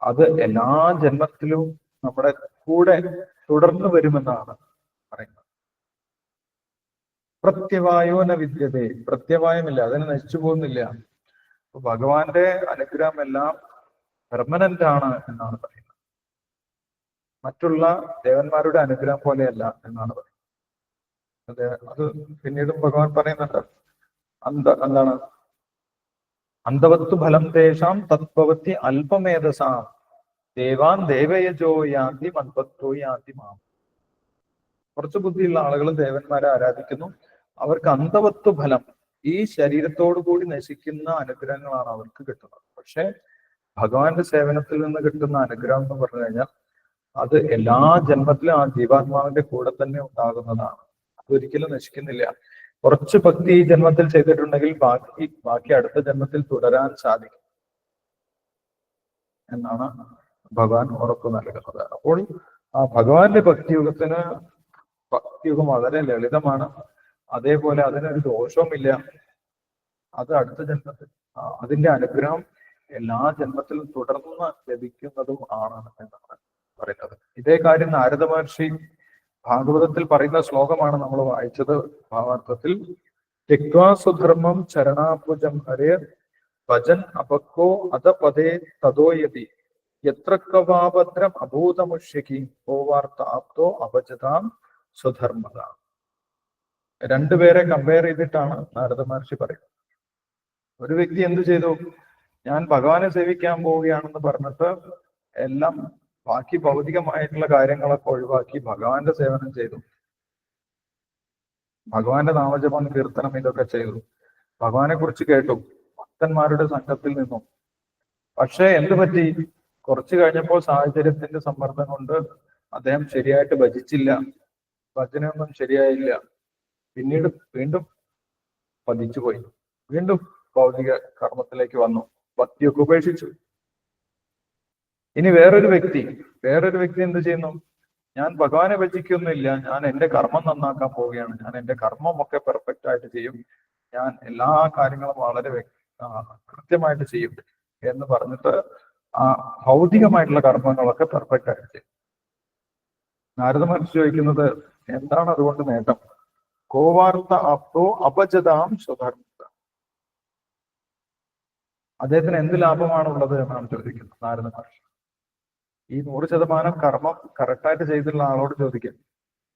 അത് എല്ലാ ജന്മത്തിലും നമ്മുടെ കൂടെ തുടർന്നു വരുമെന്നാണ് പറയുന്നത്. പ്രത്യവായോ ന വിദ്യതേ, പ്രത്യവായമില്ല, അതിന് നശിച്ചു പോകുന്നില്ല. അപ്പൊ ഭഗവാന്റെ അനുഗ്രഹം എല്ലാം പെർമനന്റ് ആണ് എന്നാണ് പറയുന്നത്. മറ്റുള്ള ദേവന്മാരുടെ അനുഗ്രഹം പോലെയല്ല എന്നാണ് പറയുന്നത്. അത് പിന്നീടും ഭഗവാൻ പറയുന്നുണ്ട്. എന്താണ്? അന്തവത്തു ഫലം തേഷാം തത്വവത്തി അല്പമേധസാം ദേവാൻ ദേവയജോ യാന്തി മന്വത്തോ യാന്തി മാം. കുറച്ച് ബുദ്ധിയുള്ള ആളുകൾ ദേവന്മാരെ ആരാധിക്കുന്നു. അവർക്ക് അന്തവത്വ ഫലം, ഈ ശരീരത്തോടു കൂടി നശിക്കുന്ന അനുഗ്രഹങ്ങളാണ് അവർക്ക് കിട്ടുന്നത്. പക്ഷെ ഭഗവാന്റെ സേവനത്തിൽ നിന്ന് കിട്ടുന്ന അനുഗ്രഹം എന്ന് പറഞ്ഞു കഴിഞ്ഞാൽ അത് എല്ലാ ജന്മത്തിലും ആ ജീവാത്മാവിന്റെ കൂടെ തന്നെ ഉണ്ടാകുന്നതാണ്. അതൊരിക്കലും നശിക്കുന്നില്ല. കുറച്ച് ഭക്തി ഈ ജന്മത്തിൽ ചെയ്തിട്ടുണ്ടെങ്കിൽ ബാക്കി അടുത്ത ജന്മത്തിൽ തുടരാൻ സാധിക്കും എന്നാണ് ഭഗവാൻ ഉറപ്പ് നൽകുന്നത്. അപ്പോൾ ആ ഭഗവാന്റെ ഭക്തിയുഗം വളരെ ലളിതമാണ്. അതേപോലെ അതിനൊരു ദോഷവുമില്ല. അത് അടുത്ത ജന്മത്തിൽ അതിന്റെ അനുഗ്രഹം എല്ലാ ജന്മത്തിലും തുടർന്ന് ലഭിക്കുന്നതും ആണ് എന്നാണ് പറയുന്നത്. ഇതേ കാര്യം നാരദ മഹർഷി ഭാഗവതത്തിൽ പറയുന്ന ശ്ലോകമാണ് നമ്മൾ വായിച്ചത്. ഭാവാർത്ഥത്തിൽ ത്യക്വാ സ്വധർമ്മം ചരണാഭുജം ഹരേ ഭജൻ അപക്കോ അധപദേ തതോയതി യത്ര കവാഭദ്രം അഭൂതമുഷ്യകി ഹോവാർത്ത ആപ്തോ അപജതാം സ്വധർമ്മത. രണ്ടുപേരെ കമ്പയർ ചെയ്തിട്ടാണ് നാരദ മഹർഷി പറയുന്നത്. ഒരു വ്യക്തി എന്ത് ചെയ്തു? ഞാൻ ഭഗവാനെ സേവിക്കാൻ പോവുകയാണെന്ന് പറഞ്ഞിട്ട് എല്ലാം ബാക്കി ഭൗതികമായിട്ടുള്ള കാര്യങ്ങളൊക്കെ ഒഴിവാക്കി ഭഗവാന്റെ സേവനം ചെയ്തു. ഭഗവാന്റെ നാമജപം, കീർത്തനം ഇതൊക്കെ ചെയ്തു. ഭഗവാനെ കുറിച്ച് കേട്ടു ഭക്തന്മാരുടെ സംഘത്തിൽ നിന്നും. പക്ഷെ എന്ത് പറ്റി? കുറച്ചു കഴിഞ്ഞപ്പോൾ സാഹചര്യത്തിന്റെ സമ്മർദ്ദം കൊണ്ട് അദ്ദേഹം ശരിയായിട്ട് ഭജിച്ചില്ല. ഭജനയൊന്നും ശരിയായില്ല. പിന്നീട് വീണ്ടും പതിച്ചുപോയി. വീണ്ടും ഭൗതിക കർമ്മത്തിലേക്ക് വന്നു. ഭക്തിയൊക്കെ ഉപേക്ഷിച്ചു. ഇനി വേറൊരു വ്യക്തി എന്ത് ചെയ്യുന്നു? ഞാൻ ഭഗവാനെ ഭജിക്കൊന്നുമില്ല, ഞാൻ എന്റെ കർമ്മം നന്നാക്കാൻ പോവുകയാണ്, ഞാൻ എന്റെ കർമ്മമൊക്കെ പെർഫെക്റ്റ് ആയിട്ട് ചെയ്യും, ഞാൻ എല്ലാ കാര്യങ്ങളും വളരെ കൃത്യമായിട്ട് ചെയ്യും എന്ന് പറഞ്ഞിട്ട് ആ ഭൗതികമായിട്ടുള്ള കർമ്മങ്ങളൊക്കെ പെർഫെക്റ്റ് ആയിട്ട് ചെയ്യും. നാരദ മഹർഷി ചോദിക്കുന്നത് എന്താണ് അതുകൊണ്ട് നേട്ടം? കോവാർത്ത ആപ്തോ അപജതാം സ്വധർമ്മ. അദ്ദേഹത്തിന് എന്ത് ലാഭമാണുള്ളത് എന്നാണ് ചോദിക്കുന്നത് നാരദ മഹർഷി. ഈ 100% കർമ്മം കറക്റ്റായിട്ട് ചെയ്തിട്ടുള്ള ആളോട് ചോദിക്കാം,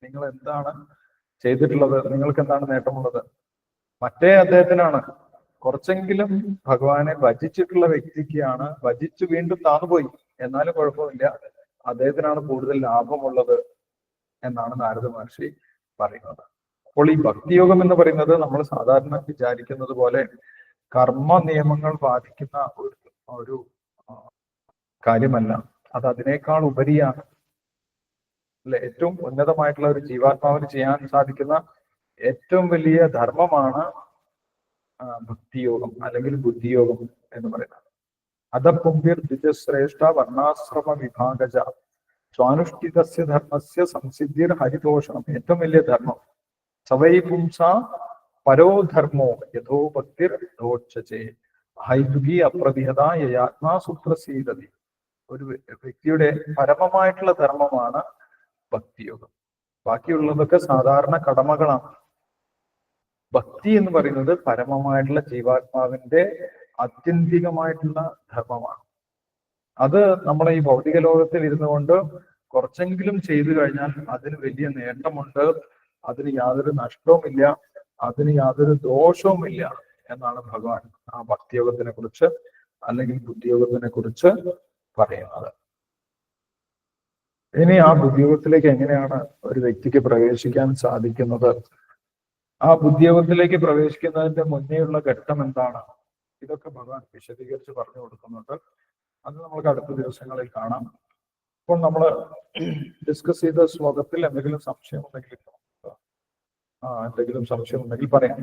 നിങ്ങൾ എന്താണ് ചെയ്തിട്ടുള്ളത്? നിങ്ങൾക്ക് എന്താണ് നേട്ടമുള്ളത്? മറ്റേ അദ്ദേഹത്തിനാണ്. കുറച്ചെങ്കിലും ഭഗവാനെ ഭജിച്ചിട്ടുള്ള വ്യക്തിക്കാണ്, ഭജിച്ചു വീണ്ടും താന്നുപോയി, എന്നാലും കുഴപ്പമില്ല, അദ്ദേഹത്തിനാണ് കൂടുതൽ ലാഭമുള്ളത് എന്നാണ് നാരദ മഹർഷി പറയുന്നത്. അപ്പോൾ ഈ ഭക്തിയോഗം എന്ന് പറയുന്നത് നമ്മൾ സാധാരണ വിചാരിക്കുന്നത് പോലെ കർമ്മ നിയമങ്ങൾ ബാധിക്കുന്ന ഒരു കാര്യമല്ല. അത് അതിനേക്കാൾ ഉപരിയാണ്. അല്ലെ, ഏറ്റവും ഉന്നതമായിട്ടുള്ള ഒരു ജീവാത്മാവിന് ചെയ്യാൻ സാധിക്കുന്ന ഏറ്റവും വലിയ ധർമ്മമാണ് ഭക്തിയോഗം അല്ലെങ്കിൽ ബുദ്ധിയോഗം എന്ന് പറയുന്നത്. അധപുംഭിർ ദ്വിജശ്രേഷ്ഠ വർണ്ണാശ്രമ വിഭാഗജ സ്വാനുഷ്ഠിതസ്യ ധർമ്മസ്യ സംസിദ്ധിർ ഹരിതോഷണം. ഏറ്റവും വലിയ ധർമ്മം സവൈ പുംസ പരോധർമ്മോ യഥോ ഭക്തിർ ദോക്ഷചേ ഹൈതുകി അപ്രതിഹത യയാത്മാ സുപ്രസീദതി. ഒരു വ്യക്തിയുടെ പരമമായിട്ടുള്ള ധർമ്മമാണ് ഭക്തിയോഗം. ബാക്കിയുള്ളതൊക്കെ സാധാരണ കടമകളാണ്. ഭക്തി എന്ന് പറയുന്നത് പരമമായിട്ടുള്ള ജീവാത്മാവിന്റെ ആത്യന്തികമായിട്ടുള്ള ധർമ്മമാണ്. അത് നമ്മളെ ഈ ഭൗതിക ലോകത്തിൽ ഇരുന്നു കൊണ്ട് കുറച്ചെങ്കിലും ചെയ്തു കഴിഞ്ഞാൽ അതിന് വലിയ നേട്ടമുണ്ട്, അതിന് യാതൊരു നഷ്ടവുമില്ല, അതിന് യാതൊരു ദോഷവുമില്ല എന്നാണ് ഭഗവാൻ ആ ഭക്തിയോഗത്തിനെ കുറിച്ച് അല്ലെങ്കിൽ ബുദ്ധിയോഗത്തിനെ കുറിച്ച് പറയുന്നത്. ഇനി ആ ബുദ്ധിയോഗത്തിലേക്ക് എങ്ങനെയാണ് ഒരു വ്യക്തിക്ക് പ്രവേശിക്കാൻ സാധിക്കുന്നത്? ആ ബുദ്ധിയോഗത്തിലേക്ക് പ്രവേശിക്കുന്നതിന്റെ മുന്നേയുള്ള ഘട്ടം എന്താണ്? ഇതൊക്കെ ഭഗവാൻ വിശദീകരിച്ച് പറഞ്ഞു കൊടുക്കുന്നുണ്ട്. അത് നമുക്ക് അടുത്ത ദിവസങ്ങളിൽ കാണാം. ഇപ്പോൾ നമ്മൾ ഡിസ്കസ് ചെയ്ത ശ്ലോകത്തിൽ എന്തെങ്കിലും സംശയം ഉണ്ടെങ്കിൽ പറയാം.